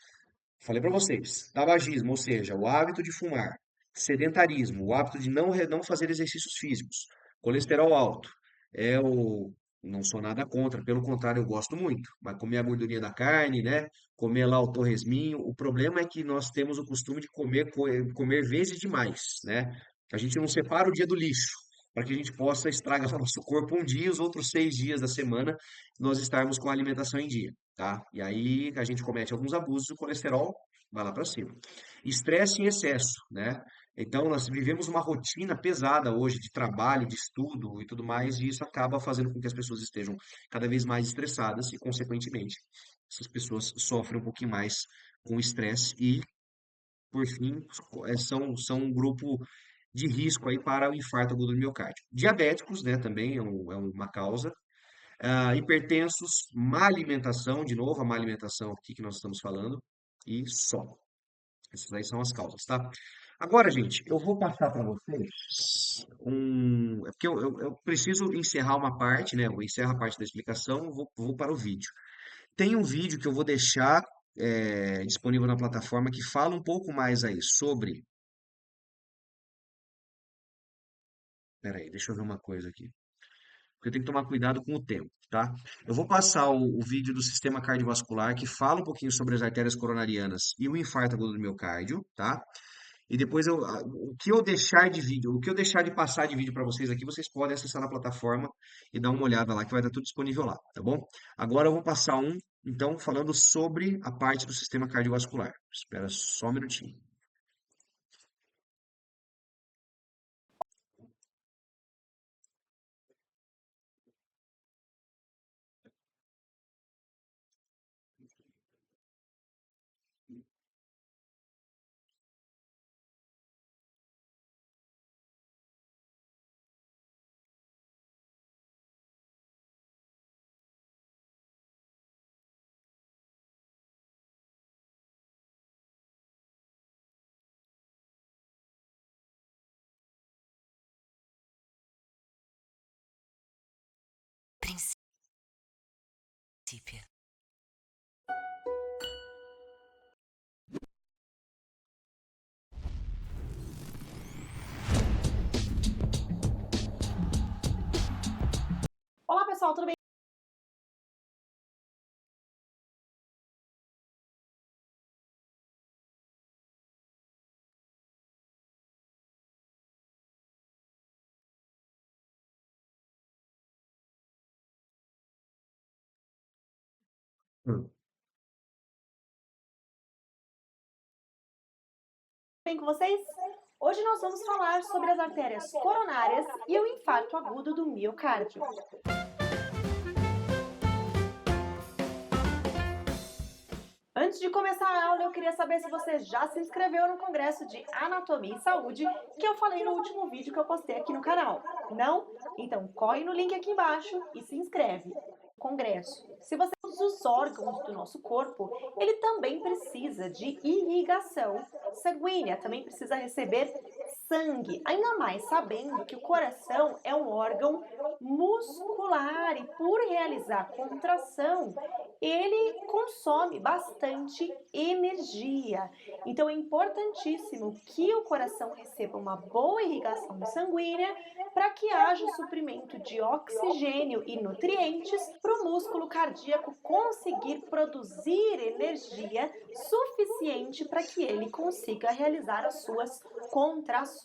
Falei para vocês, tabagismo, ou seja, o hábito de fumar, sedentarismo, o hábito de não fazer exercícios físicos, colesterol alto, é o não sou nada contra, pelo contrário, eu gosto muito, mas comer a gordurinha da carne, né? Comer lá o torresminho, o problema é que nós temos o costume de comer vezes demais, né? A gente não separa o dia do lixo, para que a gente possa estragar o nosso corpo um dia, os outros 6 dias da semana, nós estarmos com a alimentação em dia, tá? E aí a gente comete alguns abusos, o colesterol vai lá para cima. Estresse em excesso, né? Então nós vivemos uma rotina pesada hoje de trabalho, de estudo e tudo mais, e isso acaba fazendo com que as pessoas estejam cada vez mais estressadas e, consequentemente, essas pessoas sofrem um pouquinho mais com o estresse e, por fim, são um grupo de risco aí para o infarto agudo do miocárdio. Diabéticos, né, também é uma causa. Hipertensos, má alimentação, de novo, a má alimentação aqui que nós estamos falando, e só. Essas aí são as causas, tá? Agora, gente, eu vou passar para vocês um. É porque eu preciso encerrar uma parte, né? Eu encerro a parte da explicação, vou para o vídeo. Tem um vídeo que eu vou deixar disponível na plataforma que fala um pouco mais aí sobre. Peraí, deixa eu ver uma coisa aqui. Porque eu tenho que tomar cuidado com o tempo, tá? Eu vou passar o vídeo do sistema cardiovascular que fala um pouquinho sobre as artérias coronarianas e o infarto agudo do miocárdio, tá? E depois o que eu deixar de vídeo, o que eu deixar de passar de vídeo para vocês aqui, vocês podem acessar na plataforma e dar uma olhada lá, que vai estar tudo disponível lá, tá bom? Agora eu vou passar então, falando sobre a parte do sistema cardiovascular. Espera só um minutinho. Princípio. Olá, pessoal, tudo bem? Hum. Bem com vocês? Hoje nós vamos falar sobre as artérias coronárias e o infarto agudo do miocárdio. Antes de começar a aula, eu queria saber se você já se inscreveu no Congresso de Anatomia e Saúde, que eu falei no último vídeo que eu postei aqui no canal. Não? Então corre no link aqui embaixo e se inscreve. Congresso. Se você usa os órgãos do nosso corpo, ele também precisa de irrigação sanguínea, também precisa receber sangue, ainda mais sabendo que o coração é um órgão muscular e por realizar contração, ele consome bastante energia. Então é importantíssimo que o coração receba uma boa irrigação sanguínea para que haja o suprimento de oxigênio e nutrientes para o músculo cardíaco conseguir produzir energia suficiente para que ele consiga realizar as suas contrações.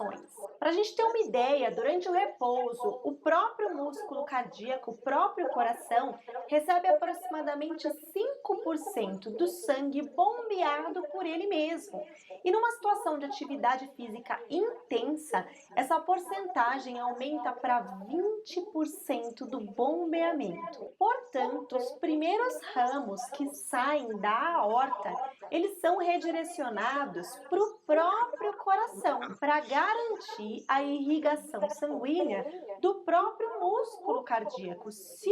Para a gente ter uma ideia, durante o repouso, o próprio músculo cardíaco, o próprio coração, recebe aproximadamente 5% do sangue bombeado por ele mesmo. E numa situação de atividade física intensa, essa porcentagem aumenta para 20% do bombeamento. Portanto, os primeiros ramos que saem da aorta, eles são redirecionados para o próprio coração, para garantir a irrigação sanguínea do próprio músculo cardíaco. Se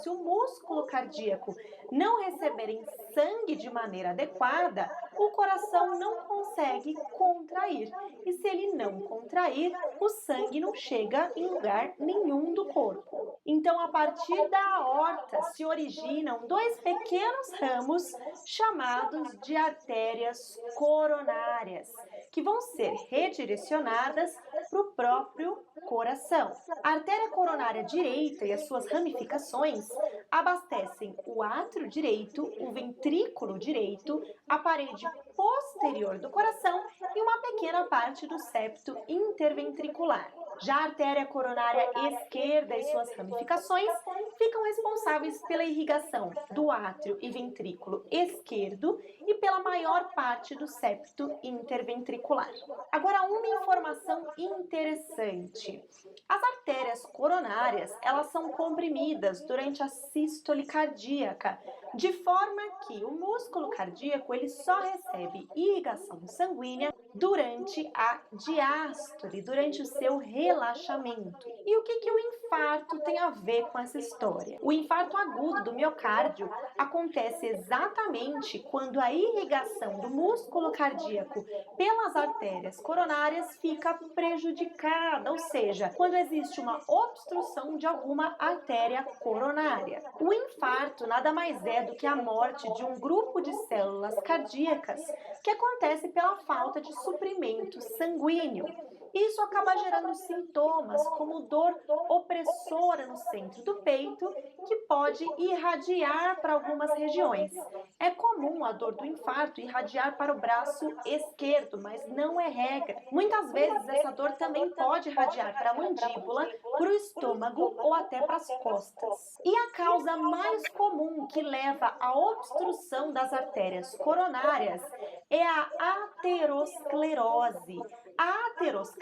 o músculo cardíaco não receberem sangue de maneira adequada, o coração não consegue contrair. E se ele não contrair, o sangue não chega em lugar nenhum do corpo. Então, a partir da aorta se originam dois pequenos ramos chamados de artérias coronárias, que vão ser redirecionadas para o próprio coração. A artéria coronária direita e as suas ramificações abastecem o átrio direito, o ventrículo direito, a parede posterior do coração e uma pequena parte do septo interventricular. Já a artéria coronária esquerda e suas ramificações ficam responsáveis pela irrigação do átrio e ventrículo esquerdo e pela maior parte do septo interventricular. Agora, uma informação interessante. As artérias coronárias, elas são comprimidas durante a sístole cardíaca, de forma que o músculo cardíaco ele só recebe irrigação sanguínea durante a diástole, durante o seu relaxamento. E o que o infarto tem a ver com essa história? O infarto agudo do miocárdio acontece exatamente quando a irrigação do músculo cardíaco pelas artérias coronárias fica prejudicada, ou seja, quando existe uma obstrução de alguma artéria coronária. O infarto nada mais é do que a morte de um grupo de células cardíacas que acontece pela falta de suprimento sanguíneo. Isso acaba gerando sintomas como dor opressora no centro do peito, que pode irradiar para algumas regiões. É comum a dor do infarto irradiar para o braço esquerdo, mas não é regra. Muitas vezes essa dor também pode irradiar para a mandíbula, para o estômago ou até para as costas. E a causa mais comum que leva à obstrução das artérias coronárias é a aterosclerose. A aterosclerose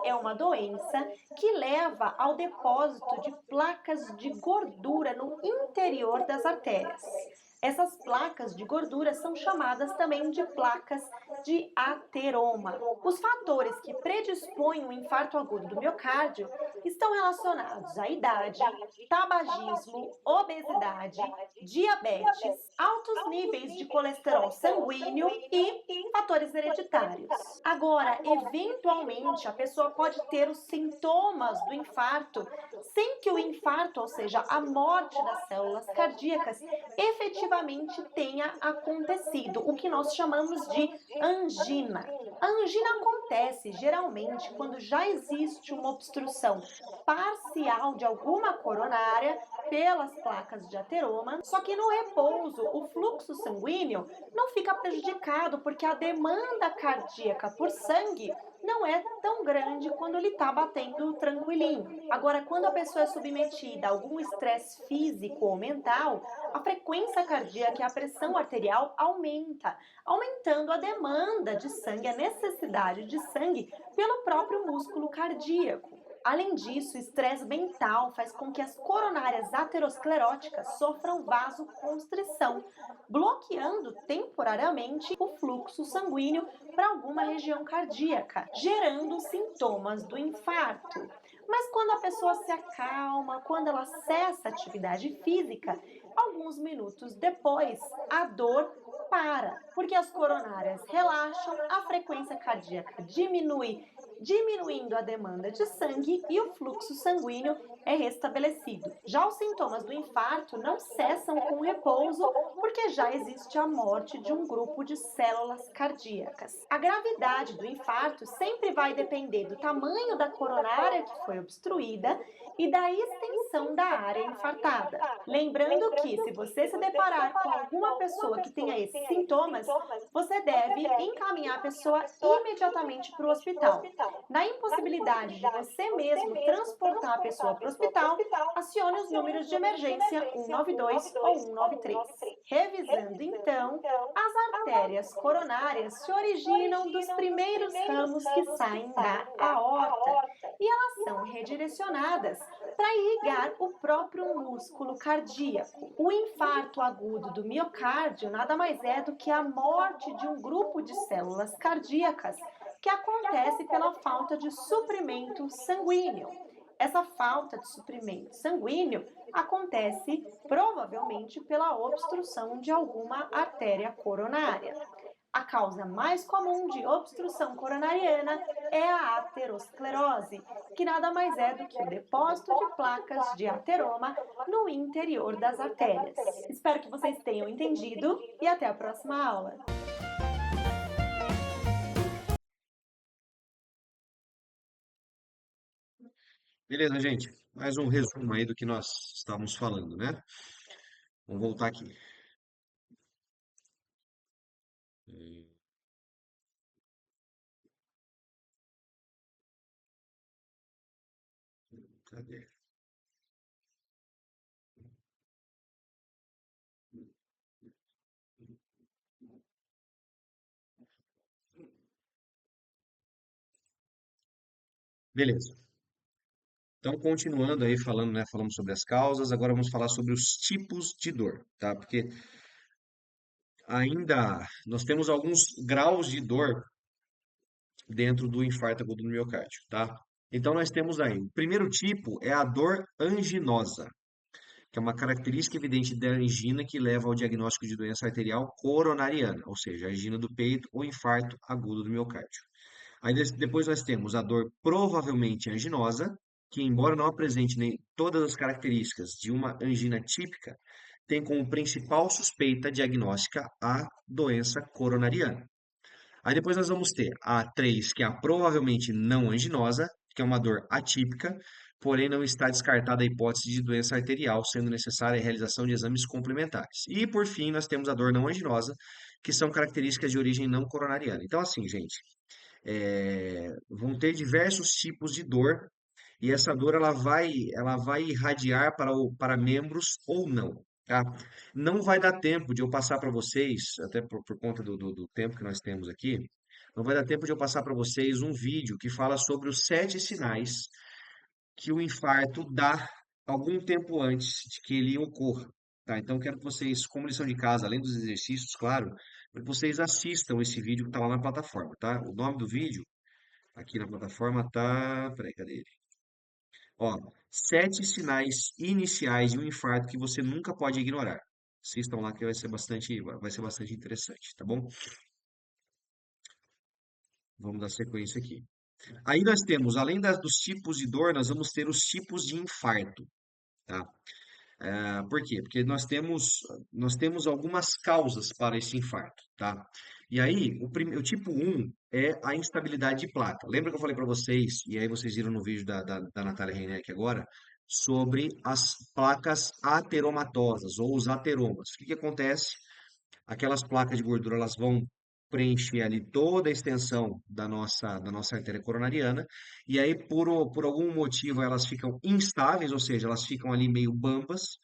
é uma doença que leva ao depósito de placas de gordura no interior das artérias. Essas placas de gordura são chamadas também de placas de ateroma. Os fatores que predispõem o infarto agudo do miocárdio estão relacionados à idade, tabagismo, obesidade, diabetes, altos níveis de colesterol sanguíneo e fatores hereditários. Agora, eventualmente, a pessoa pode ter os sintomas do infarto sem que o infarto, ou seja, a morte das células cardíacas, efetivamente tenha acontecido, o que nós chamamos de angina. A angina acontece geralmente quando já existe uma obstrução parcial de alguma coronária pelas placas de ateroma, só que no repouso o fluxo sanguíneo não fica prejudicado porque a demanda cardíaca por sangue não é tão grande quando ele está batendo tranquilinho. Agora, quando a pessoa é submetida a algum estresse físico ou mental, a frequência cardíaca e a pressão arterial aumenta, aumentando a demanda de sangue, a necessidade de sangue pelo próprio músculo cardíaco. Além disso, o estresse mental faz com que as coronárias ateroscleróticas sofram vasoconstrição, bloqueando temporariamente o fluxo sanguíneo para alguma região cardíaca, gerando sintomas do infarto. Mas quando a pessoa se acalma, quando ela cessa a atividade física, alguns minutos depois, a dor para, porque as coronárias relaxam, a frequência cardíaca diminui, diminuindo a demanda de sangue e o fluxo sanguíneo é restabelecido. Já os sintomas do infarto não cessam com o repouso, porque já existe a morte de um grupo de células cardíacas. A gravidade do infarto sempre vai depender do tamanho da coronária que foi obstruída e da extensão da área infartada. Lembrando que, se você se deparar com alguma pessoa que tenha esses sintomas, você deve encaminhar a pessoa imediatamente para o hospital. Na impossibilidade de você mesmo transportar a pessoa para o hospital, acione os números de emergência 192 ou 193. Revisando então, as artérias coronárias se originam dos primeiros ramos que saem da aorta e elas são redirecionadas para irrigar o próprio músculo cardíaco. O infarto agudo do miocárdio nada mais é do que a morte de um grupo de células cardíacas que acontece pela falta de suprimento sanguíneo. Essa falta de suprimento sanguíneo acontece provavelmente pela obstrução de alguma artéria coronária. A causa mais comum de obstrução coronariana é a aterosclerose, que nada mais é do que o depósito de placas de ateroma no interior das artérias. Espero que vocês tenham entendido e até a próxima aula! Beleza, gente? Mais um resumo aí do que nós estávamos falando, né? Vamos voltar aqui. Eh, Cadê? Beleza. Então, continuando aí falando, né? Falamos sobre as causas, agora vamos falar sobre os tipos de dor, tá? Porque ainda nós temos alguns graus de dor dentro do infarto agudo do miocárdio, tá? Então, nós temos aí, o primeiro tipo é a dor anginosa, que é uma característica evidente da angina que leva ao diagnóstico de doença arterial coronariana, ou seja, a angina do peito ou infarto agudo do miocárdio. Aí depois nós temos a dor provavelmente anginosa, que embora não apresente nem todas as características de uma angina típica, tem como principal suspeita diagnóstica a doença coronariana. Aí depois nós vamos ter a 3, que é a provavelmente não anginosa, que é uma dor atípica, porém não está descartada a hipótese de doença arterial, sendo necessária a realização de exames complementares. E por fim, nós temos a dor não anginosa, que são características de origem não coronariana. Então, assim, gente, vão ter diversos tipos de dor e essa dor ela vai irradiar para membros ou não, tá? Não vai dar tempo de eu passar para vocês, até por conta do tempo que nós temos aqui, não vai dar tempo de eu passar para vocês um vídeo que fala sobre os 7 sinais que o infarto dá algum tempo antes de que ele ocorra, tá? Então, quero que vocês, como lição de casa, além dos exercícios, claro, que vocês assistam esse vídeo que está lá na plataforma, tá? O nome do vídeo aqui na plataforma tá. Peraí, cadê ele? Ó, 7 sinais iniciais de um infarto que você nunca pode ignorar. Assistam lá que vai ser bastante interessante, tá bom? Vamos dar sequência aqui. Aí nós temos, além dos tipos de dor, nós vamos ter os tipos de infarto, tá? Por quê? Porque nós temos algumas causas para esse infarto, tá? E aí, o tipo 1 é a instabilidade de placa. Lembra que eu falei para vocês, e aí vocês viram no vídeo da Natália Reineck agora, sobre as placas ateromatosas, ou os ateromas. O que que acontece? Aquelas placas de gordura, elas vão preencher ali toda a extensão da nossa artéria coronariana, e aí, por algum motivo, elas ficam instáveis, ou seja, elas ficam ali meio bambas,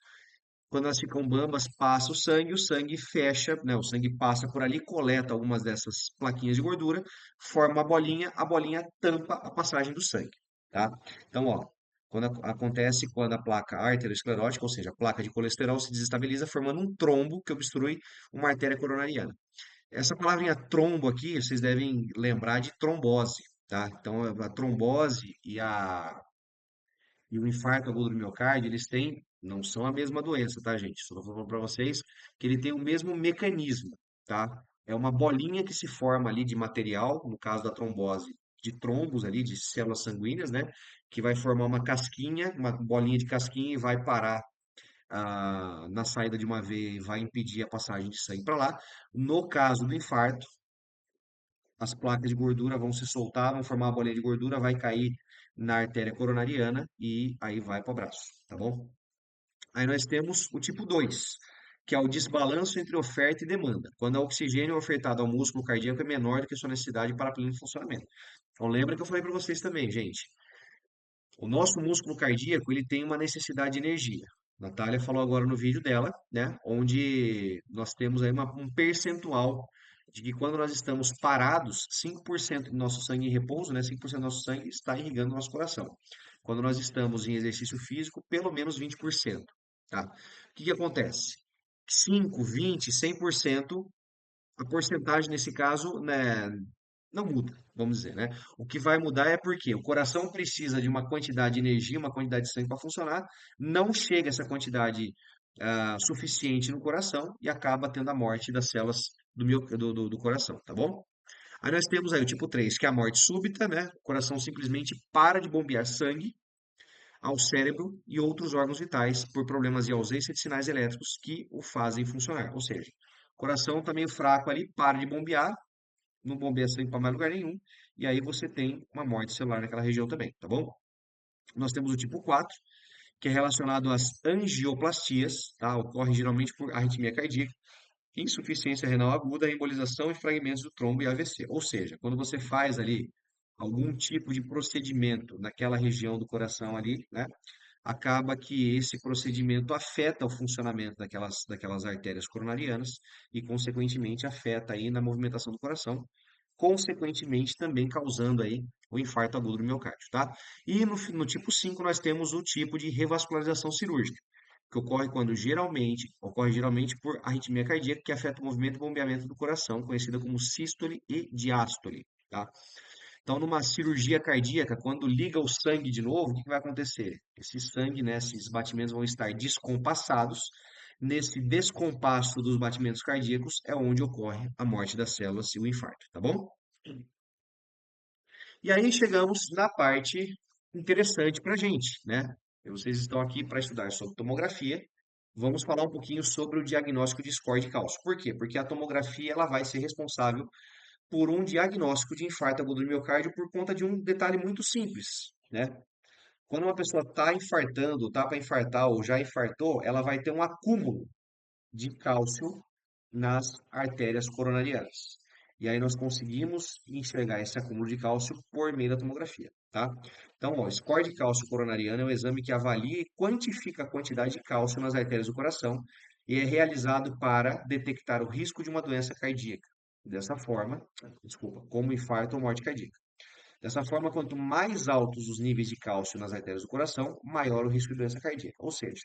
quando elas ficam bambas, passa o sangue fecha, né? O sangue passa por ali, coleta algumas dessas plaquinhas de gordura, forma a bolinha tampa a passagem do sangue, tá? Então, ó, acontece quando a placa arteriosclerótica, ou seja, a placa de colesterol se desestabiliza, formando um trombo que obstrui uma artéria coronariana. Essa palavrinha trombo aqui, vocês devem lembrar de trombose, tá? Então, a trombose e o infarto agudo do miocárdio, não são a mesma doença, tá, gente? Só tô falando para vocês que ele tem o mesmo mecanismo, tá? É uma bolinha que se forma ali de material, no caso da trombose, de trombos ali, de células sanguíneas, né? Que vai formar uma casquinha, uma bolinha de casquinha e vai parar na saída de uma veia e vai impedir a passagem de sangue para lá. No caso do infarto, as placas de gordura vão se soltar, vão formar uma bolinha de gordura, vai cair na artéria coronariana e aí vai para o braço, tá bom? Aí nós temos o tipo 2, que é o desbalanço entre oferta e demanda, quando o oxigênio ofertado ao músculo cardíaco é menor do que a sua necessidade para pleno funcionamento. Então lembra que eu falei para vocês também, gente, o nosso músculo cardíaco, ele tem uma necessidade de energia. Natália falou agora no vídeo dela, né, onde nós temos aí um percentual de que quando nós estamos parados, 5% do nosso sangue em repouso, né, 5% do nosso sangue está irrigando o nosso coração. quando nós estamos em exercício físico, pelo menos 20%, tá? O que que acontece? 5, 20, 100%, a porcentagem nesse caso, né, não muda, vamos dizer, né? O que vai mudar é porque o coração precisa de uma quantidade de energia, uma quantidade de sangue para funcionar, não chega essa quantidade suficiente no coração e acaba tendo a morte das células do coração, tá bom? Aí nós temos aí o tipo 3, que é a morte súbita, né? O coração simplesmente para de bombear sangue ao cérebro e outros órgãos vitais por problemas de ausência de sinais elétricos que o fazem funcionar. Ou seja, o coração está meio fraco ali, para de bombear, não bombeia sangue para mais lugar nenhum, e aí você tem uma morte celular naquela região também, tá bom? Nós temos o tipo 4, que é relacionado às angioplastias, tá? Ocorre geralmente por arritmia cardíaca, insuficiência renal aguda, embolização e fragmentos do trombo e AVC. Ou seja, quando você faz ali algum tipo de procedimento naquela região do coração ali, né? Acaba que esse procedimento afeta o funcionamento daquelas artérias coronarianas e, consequentemente, afeta aí na movimentação do coração, consequentemente também causando aí o infarto agudo do miocárdio, tá? E no tipo 5 nós temos o tipo de revascularização cirúrgica, que ocorre geralmente por arritmia cardíaca, que afeta o movimento e bombeamento do coração, conhecida como sístole e diástole, tá? Então, numa cirurgia cardíaca, quando liga o sangue de novo, o que que vai acontecer? Esse sangue, né, esses batimentos vão estar descompassados. Nesse descompasso dos batimentos cardíacos é onde ocorre a morte das células e o infarto, tá bom? E aí chegamos na parte interessante para a gente, né? Vocês estão aqui para estudar sobre tomografia. Vamos falar um pouquinho sobre o diagnóstico de score de cálcio. Por quê? Porque a tomografia ela vai ser responsável por um diagnóstico de infarto agudo do miocárdio por conta de um detalhe muito simples, né? Quando uma pessoa está infartando, está para infartar ou já infartou, ela vai ter um acúmulo de cálcio nas artérias coronarianas. E aí nós conseguimos enxergar esse acúmulo de cálcio por meio da tomografia, tá? Então, ó, score de cálcio coronariano é um exame que avalia e quantifica a quantidade de cálcio nas artérias do coração e é realizado para detectar o risco de uma doença cardíaca. Dessa forma, desculpa, como infarto ou morte cardíaca. Dessa forma, quanto mais altos os níveis de cálcio nas artérias do coração, maior o risco de doença cardíaca. Ou seja,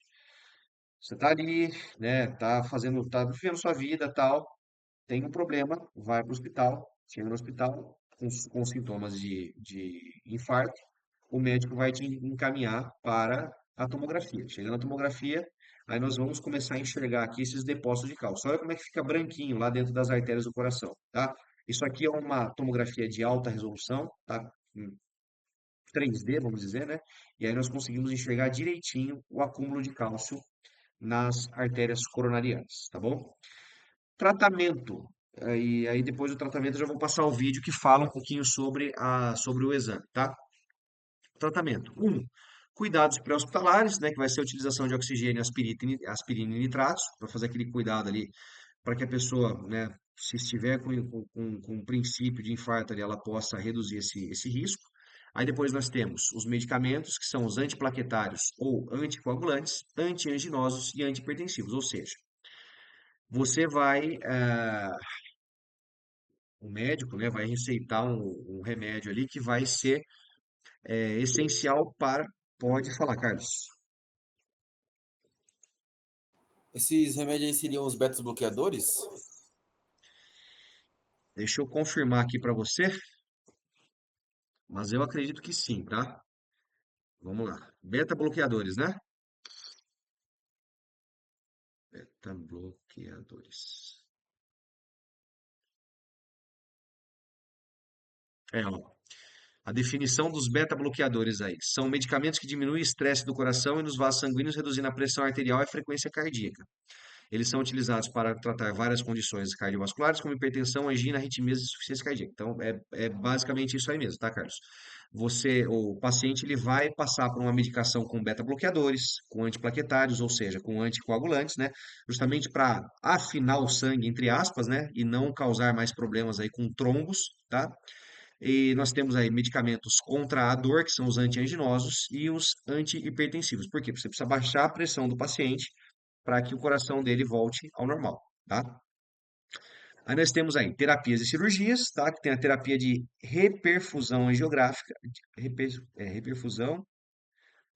você tá ali, né, tá vivendo sua vida, tal, tem um problema, vai para o hospital, chega no hospital com sintomas de infarto, o médico vai te encaminhar para a tomografia. Chega na tomografia, aí nós vamos começar a enxergar aqui esses depósitos de cálcio. Olha como é que fica branquinho lá dentro das artérias do coração, tá? Isso aqui é uma tomografia de alta resolução, tá? Em 3D, vamos dizer, né? E aí nós conseguimos enxergar direitinho o acúmulo de cálcio nas artérias coronarianas, tá bom? Tratamento. E aí depois do tratamento eu já vou passar o vídeo que fala um pouquinho sobre o exame, tá? Tratamento. Cuidados pré-hospitalares, né, que vai ser a utilização de oxigênio, aspirina e nitratos, para fazer aquele cuidado ali, para que a pessoa, né, se estiver com um princípio de infarto ali, ela possa reduzir esse risco. Aí depois nós temos os medicamentos, que são os antiplaquetários ou anticoagulantes, antianginosos e antihipertensivos, ou seja, você vai, o médico, né, vai receitar um remédio ali que vai ser essencial para. Pode falar, Carlos. Esses remédios aí seriam os betas-bloqueadores? Deixa eu confirmar aqui para você, mas eu acredito que sim, tá? Vamos lá. Beta bloqueadores, né? Beta bloqueadores. Ó. A definição dos beta-bloqueadores aí. São medicamentos que diminuem o estresse do coração e nos vasos sanguíneos, reduzindo a pressão arterial e a frequência cardíaca. Eles são utilizados para tratar várias condições cardiovasculares, como hipertensão, angina, arritmias e insuficiência cardíaca. Então, é basicamente isso aí mesmo, tá, Carlos? O paciente, ele vai passar por uma medicação com beta-bloqueadores, com antiplaquetários, ou seja, com anticoagulantes, né? Justamente para afinar o sangue, entre aspas, né? E não causar mais problemas aí com trombos, tá? E nós temos aí medicamentos contra a dor, que são os antianginosos, e os antihipertensivos. Por quê? Porque você precisa baixar a pressão do paciente para que o coração dele volte ao normal, tá? Aí nós temos aí terapias e cirurgias, tá? Que tem a terapia de reperfusão angiográfica, reperfusão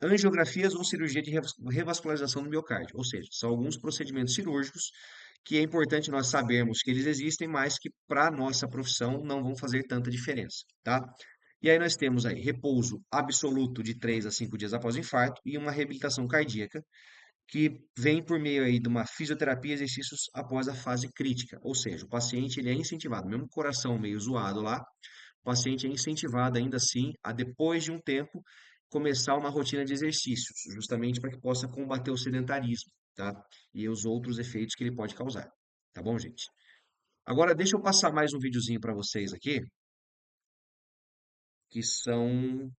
angiografias ou cirurgia de revascularização do miocárdio, ou seja, são alguns procedimentos cirúrgicos que é importante nós sabermos que eles existem, mas que para a nossa profissão não vão fazer tanta diferença, tá? E aí nós temos aí repouso absoluto de 3 a 5 dias após o infarto e uma reabilitação cardíaca que vem por meio aí de uma fisioterapia e exercícios após a fase crítica, ou seja, o paciente ele é incentivado, mesmo com o coração meio zoado lá, o paciente é incentivado ainda assim a depois de um tempo começar uma rotina de exercícios, justamente para que possa combater o sedentarismo, tá? E os outros efeitos que ele pode causar, tá bom, gente? Agora deixa eu passar mais um videozinho para vocês aqui, que são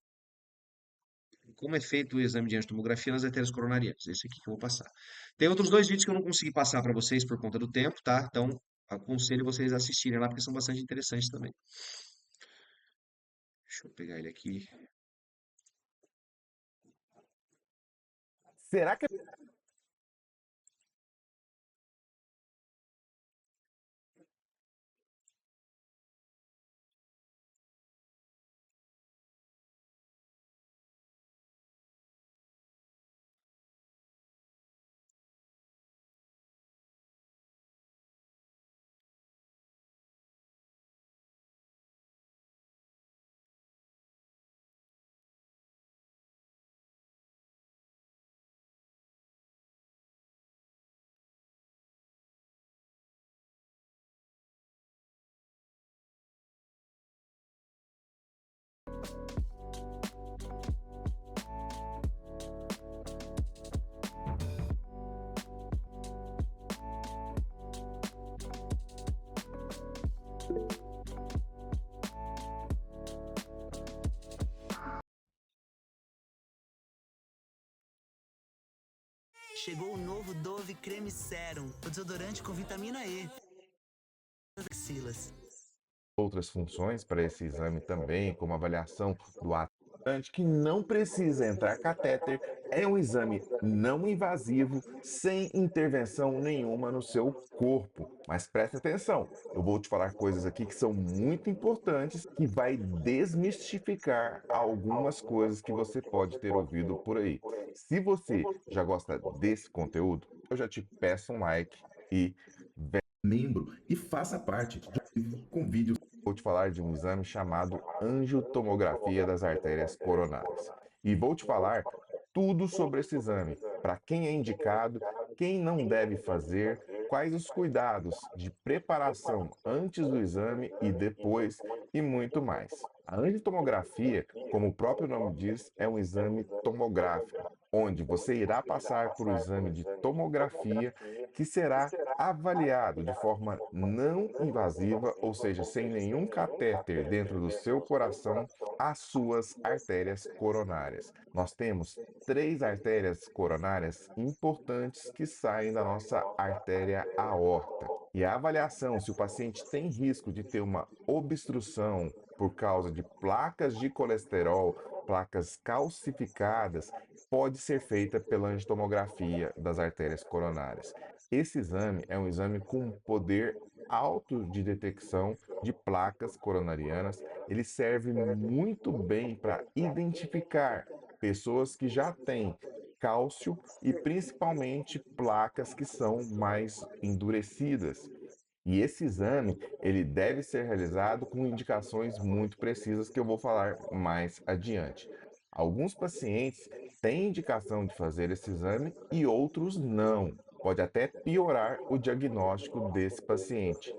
como é feito o exame de angiotomografia nas artérias coronarianas. Esse aqui que eu vou passar. Tem outros dois vídeos que eu não consegui passar para vocês por conta do tempo, tá? Então, aconselho vocês a assistirem lá, porque são bastante interessantes também. Deixa eu pegar ele aqui. Será que Chegou o novo Dove Creme Serum, o desodorante com vitamina E. Axilas. outras funções para esse exame também, como avaliação do atuante, que não precisa entrar catéter, é um exame não invasivo, sem intervenção nenhuma no seu corpo. Mas preste atenção, eu vou te falar coisas aqui que são muito importantes, que vai desmistificar algumas coisas que você pode ter ouvido por aí. Se você já gosta desse conteúdo, eu já te peço um like e membro e faça parte com vídeos. Vou te falar de um exame chamado angiotomografia das artérias coronárias. E vou te falar tudo sobre esse exame, para quem é indicado, quem não deve fazer, quais os cuidados de preparação antes do exame e depois e muito mais. A angiotomografia, como o próprio nome diz, é um exame tomográfico, onde você irá passar por um exame de tomografia que será avaliado de forma não invasiva, ou seja, sem nenhum catéter dentro do seu coração, as suas artérias coronárias. Nós temos 3 artérias coronárias importantes que saem da nossa artéria aorta. E a avaliação se o paciente tem risco de ter uma obstrução por causa de placas de colesterol, placas calcificadas, pode ser feita pela angiotomografia das artérias coronárias. Esse exame é um exame com poder alto de detecção de placas coronarianas. Ele serve muito bem para identificar pessoas que já têm cálcio e principalmente placas que são mais endurecidas. E esse exame, ele deve ser realizado com indicações muito precisas que eu vou falar mais adiante. Alguns pacientes têm indicação de fazer esse exame e outros não. Pode até piorar o diagnóstico desse paciente.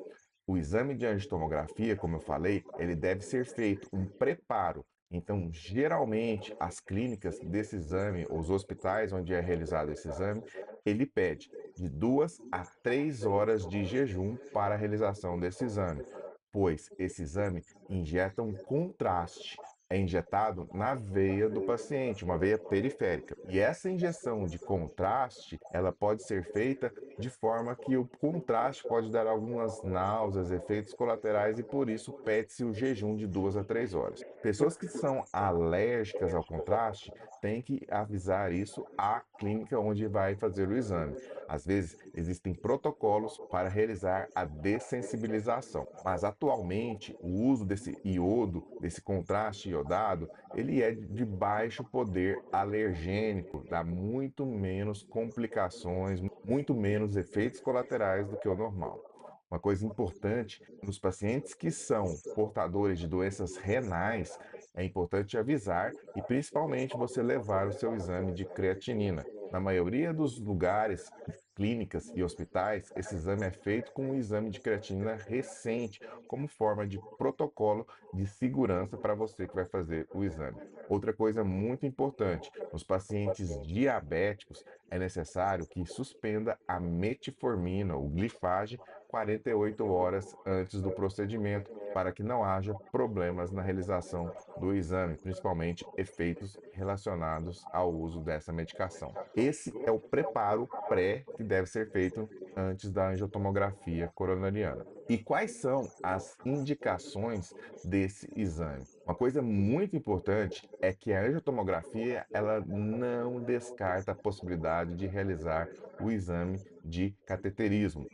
O exame de angiotomografia, como eu falei, ele deve ser feito um preparo. Então, geralmente, as clínicas desse exame, os hospitais onde é realizado esse exame, ele pede de 2 a 3 horas de jejum para a realização desse exame, pois esse exame injeta um contraste. É injetado na veia do paciente, uma veia periférica. E essa injeção de contraste, ela pode ser feita de forma que o contraste pode dar algumas náuseas, efeitos colaterais e por isso pede-se o jejum de 2 a 3 horas. Pessoas que são alérgicas ao contraste têm que avisar isso à clínica onde vai fazer o exame. Às vezes, existem protocolos para realizar a dessensibilização, mas atualmente o uso desse iodo, desse contraste iodado, ele é de baixo poder alergênico, dá muito menos complicações, muito menos efeitos colaterais do que o normal. Uma coisa importante, nos pacientes que são portadores de doenças renais, é importante avisar e principalmente você levar o seu exame de creatinina. Na maioria dos lugares, clínicas e hospitais, esse exame é feito com um exame de creatinina recente, como forma de protocolo de segurança para você que vai fazer o exame. Outra coisa muito importante, nos pacientes diabéticos, é necessário que suspenda a metformina, o glifage, 48 horas antes do procedimento, para que não haja problemas na realização do exame, principalmente efeitos relacionados ao uso dessa medicação. Esse é o preparo pré que deve ser feito antes da angiotomografia coronariana. E quais são as indicações desse exame? Uma coisa muito importante é que a angiotomografia ela não descarta a possibilidade de realizar o exame de cateterismo.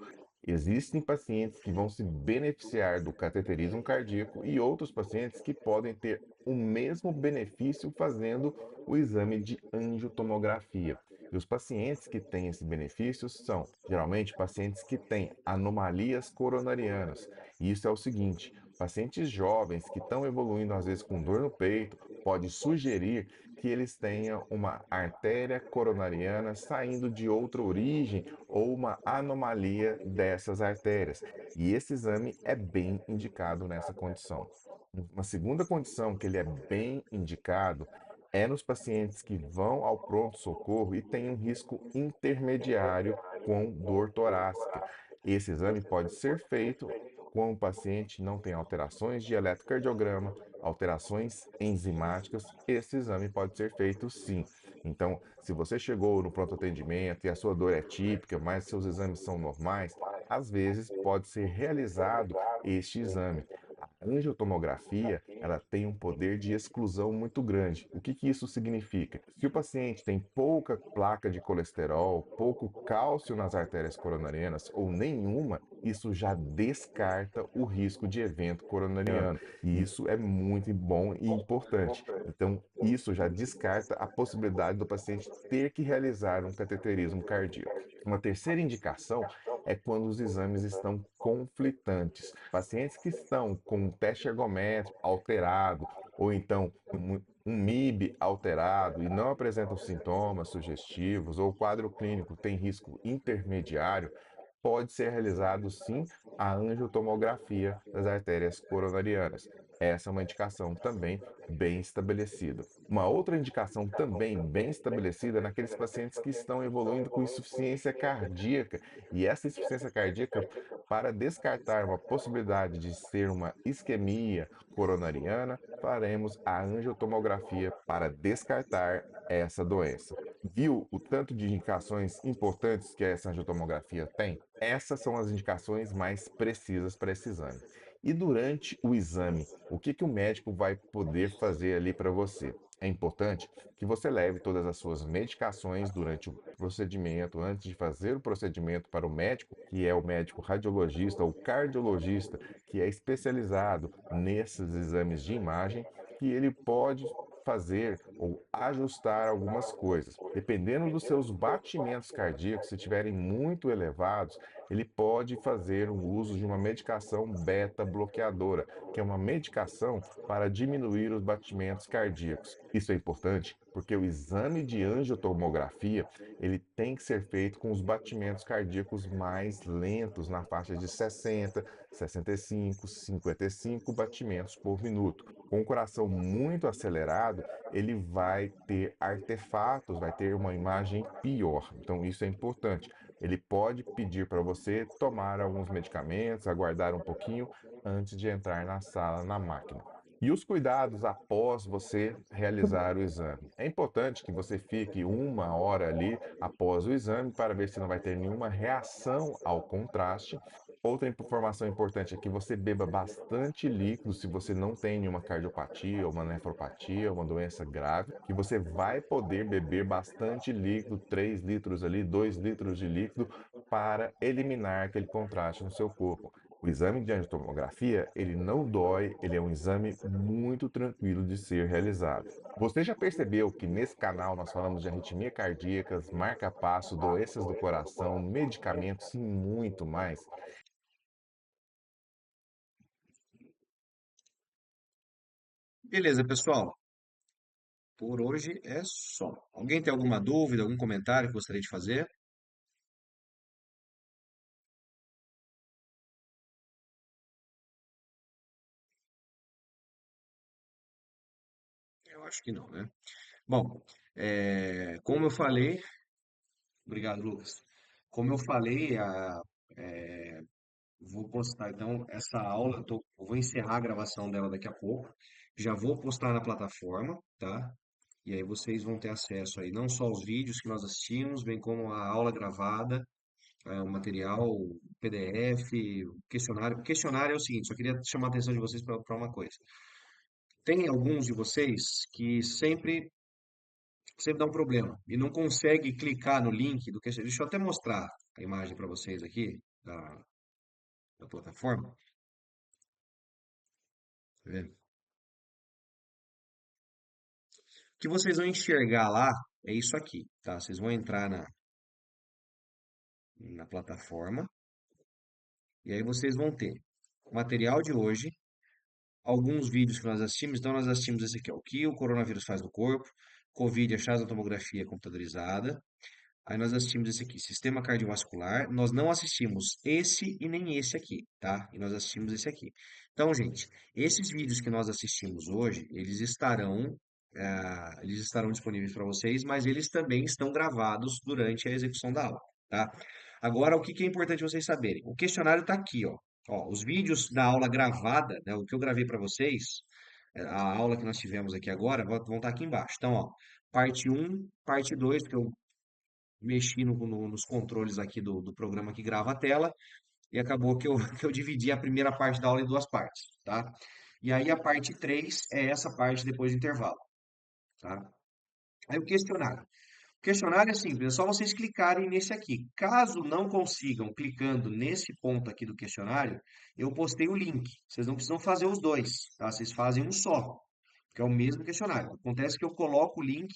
Existem pacientes que vão se beneficiar do cateterismo cardíaco e outros pacientes que podem ter o mesmo benefício fazendo o exame de angiotomografia. E os pacientes que têm esse benefício são, geralmente, pacientes que têm anomalias coronarianas. E isso é o seguinte: pacientes jovens que estão evoluindo, às vezes com dor no peito, pode sugerir que eles tenham uma artéria coronariana saindo de outra origem ou uma anomalia dessas artérias. E esse exame é bem indicado nessa condição. Uma segunda condição que ele é bem indicado é nos pacientes que vão ao pronto-socorro e têm um risco intermediário com dor torácica. Esse exame pode ser feito quando o paciente não tem alterações de eletrocardiograma, alterações enzimáticas. Esse exame pode ser feito sim. Então, se você chegou no pronto atendimento e a sua dor é típica, mas seus exames são normais, às vezes pode ser realizado este exame. A angiotomografia, ela tem um poder de exclusão muito grande. O que isso significa? Se o paciente tem pouca placa de colesterol, pouco cálcio nas artérias coronarianas ou nenhuma, isso já descarta o risco de evento coronariano. E isso é muito bom e importante. Então, isso já descarta a possibilidade do paciente ter que realizar um cateterismo cardíaco. Uma terceira indicação é quando os exames estão conflitantes. Pacientes que estão com um teste ergométrico alterado ou então um MIB alterado e não apresentam sintomas sugestivos ou o quadro clínico tem risco intermediário, pode ser realizado sim a angiotomografia das artérias coronarianas. Essa é uma indicação também bem estabelecida. Uma outra indicação também bem estabelecida é naqueles pacientes que estão evoluindo com insuficiência cardíaca. E essa insuficiência cardíaca, para descartar uma possibilidade de ser uma isquemia coronariana, faremos a angiotomografia para descartar essa doença. Viu o tanto de indicações importantes que essa angiotomografia tem? Essas são as indicações mais precisas para esse exame. E durante o exame, o que o médico vai poder fazer ali para você? É importante que você leve todas as suas medicações durante o procedimento, antes de fazer o procedimento para o médico, que é o médico radiologista ou cardiologista, que é especializado nesses exames de imagem, que ele pode fazer ou ajustar algumas coisas. Dependendo dos seus batimentos cardíacos, se estiverem muito elevados, ele pode fazer o uso de uma medicação beta-bloqueadora, que é uma medicação para diminuir os batimentos cardíacos. Isso é importante porque o exame de angiotomografia, ele tem que ser feito com os batimentos cardíacos mais lentos, na faixa de 60, 65, 55 batimentos por minuto. Com o coração muito acelerado, ele vai ter artefatos, vai ter uma imagem pior. Então, isso é importante. Ele pode pedir para você tomar alguns medicamentos, aguardar um pouquinho antes de entrar na sala, na máquina. E os cuidados após você realizar o exame. É importante que você fique 1 hora ali após o exame para ver se não vai ter nenhuma reação ao contraste. Outra informação importante é que você beba bastante líquido se você não tem nenhuma cardiopatia, uma nefropatia, uma doença grave, que você vai poder beber bastante líquido, 3 litros ali, 2 litros de líquido, para eliminar aquele contraste no seu corpo. O exame de angiotomografia, ele não dói, ele é um exame muito tranquilo de ser realizado. Você já percebeu que nesse canal nós falamos de arritmia cardíacas, marca-passo, doenças do coração, medicamentos e muito mais? Beleza, pessoal. Por hoje é só. Alguém tem alguma dúvida, algum comentário que gostaria de fazer? Eu acho que não, né? Bom, como eu falei, obrigado, Lucas. Como eu falei, vou postar então essa aula, eu vou encerrar a gravação dela daqui a pouco. Já vou postar na plataforma, tá? E aí vocês vão ter acesso aí não só aos vídeos que nós assistimos, bem como a aula gravada, o material, o PDF, o questionário. O questionário é o seguinte, só queria chamar a atenção de vocês para uma coisa. Tem alguns de vocês que sempre dá um problema e não consegue clicar no link do questionário. Deixa eu até mostrar a imagem para vocês aqui da plataforma. Tá vendo? O que vocês vão enxergar lá é isso aqui, tá? Vocês vão entrar na plataforma e aí vocês vão ter o material de hoje, alguns vídeos que nós assistimos. Então, nós assistimos esse aqui, ó, o que o coronavírus faz no corpo, Covid, achados da tomografia computadorizada. Aí nós assistimos esse aqui, sistema cardiovascular. Nós não assistimos esse e nem esse aqui, tá? E nós assistimos esse aqui. Então, gente, esses vídeos que nós assistimos hoje, eles estarão disponíveis para vocês, mas eles também estão gravados durante a execução da aula, tá? Agora, o que que é importante vocês saberem? O questionário está aqui, ó. Ó, os vídeos da aula gravada, né, o que eu gravei para vocês, a aula que nós tivemos aqui agora, vão estar aqui embaixo. Então, ó, parte um, parte 2, porque eu mexi nos controles aqui do programa que grava a tela, e acabou que eu, que eu dividi a primeira parte da aula em duas partes, tá? E aí a parte 3 é essa parte depois do intervalo, tá? Aí o questionário. O questionário é simples, é só vocês clicarem nesse aqui. Caso não consigam clicando nesse ponto aqui do questionário, eu postei o link. Vocês não precisam fazer os dois, tá? Vocês fazem um só, que é o mesmo questionário. Acontece que eu coloco o link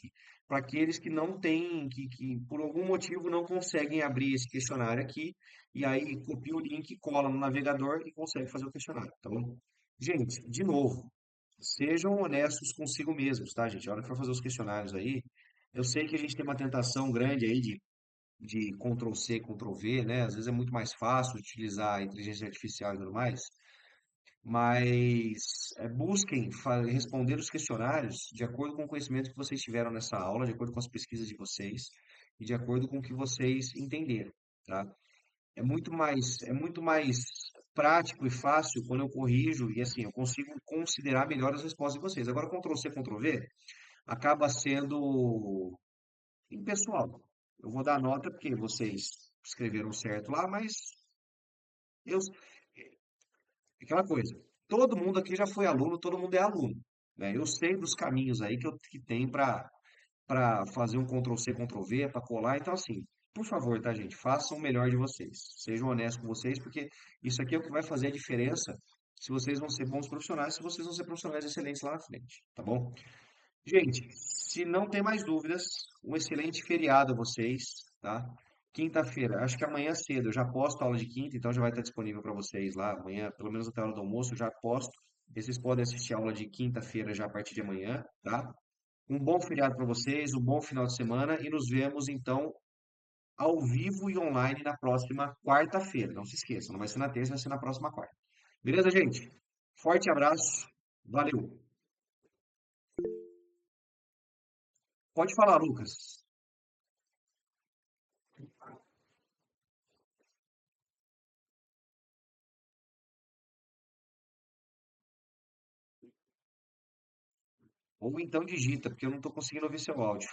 para aqueles que não têm, que por algum motivo não conseguem abrir esse questionário aqui, e aí copia o link, cola no navegador e consegue fazer o questionário, tá bom? Gente, de novo, sejam honestos consigo mesmos, tá, gente? A hora que for fazer os questionários aí, eu sei que a gente tem uma tentação grande aí de Ctrl C, Ctrl V, né? Às vezes é muito mais fácil utilizar a inteligência artificial e tudo mais, mas busquem responder os questionários de acordo com o conhecimento que vocês tiveram nessa aula, de acordo com as pesquisas de vocês e de acordo com o que vocês entenderam, tá? É muito mais prático e fácil quando eu corrijo e assim, eu consigo considerar melhor as respostas de vocês. Agora, Ctrl C, Ctrl V acaba sendo impessoal. Eu vou dar nota porque vocês escreveram certo lá, mas eu, aquela coisa, todo mundo aqui já foi aluno, todo mundo é aluno, né? Eu sei dos caminhos aí que tem para fazer um Ctrl C, Ctrl V, para colar. Então, assim, por favor, tá, gente? Façam o melhor de vocês. Sejam honestos com vocês, porque isso aqui é o que vai fazer a diferença se vocês vão ser bons profissionais, se vocês vão ser profissionais excelentes lá na frente, tá bom? Gente, se não tem mais dúvidas, um excelente feriado a vocês, tá? Quinta-feira, acho que amanhã cedo, eu já posto a aula de quinta, então já vai estar disponível para vocês lá amanhã, pelo menos até a hora do almoço, eu já posto. E vocês podem assistir a aula de quinta-feira já a partir de amanhã, tá? Um bom feriado para vocês, um bom final de semana e nos vemos então ao vivo e online na próxima quarta-feira. Não se esqueçam, não vai ser na terça, vai ser na próxima quarta. Beleza, gente? Forte abraço, valeu. Pode falar, Lucas. Ou então digita, porque eu não estou conseguindo ouvir seu áudio.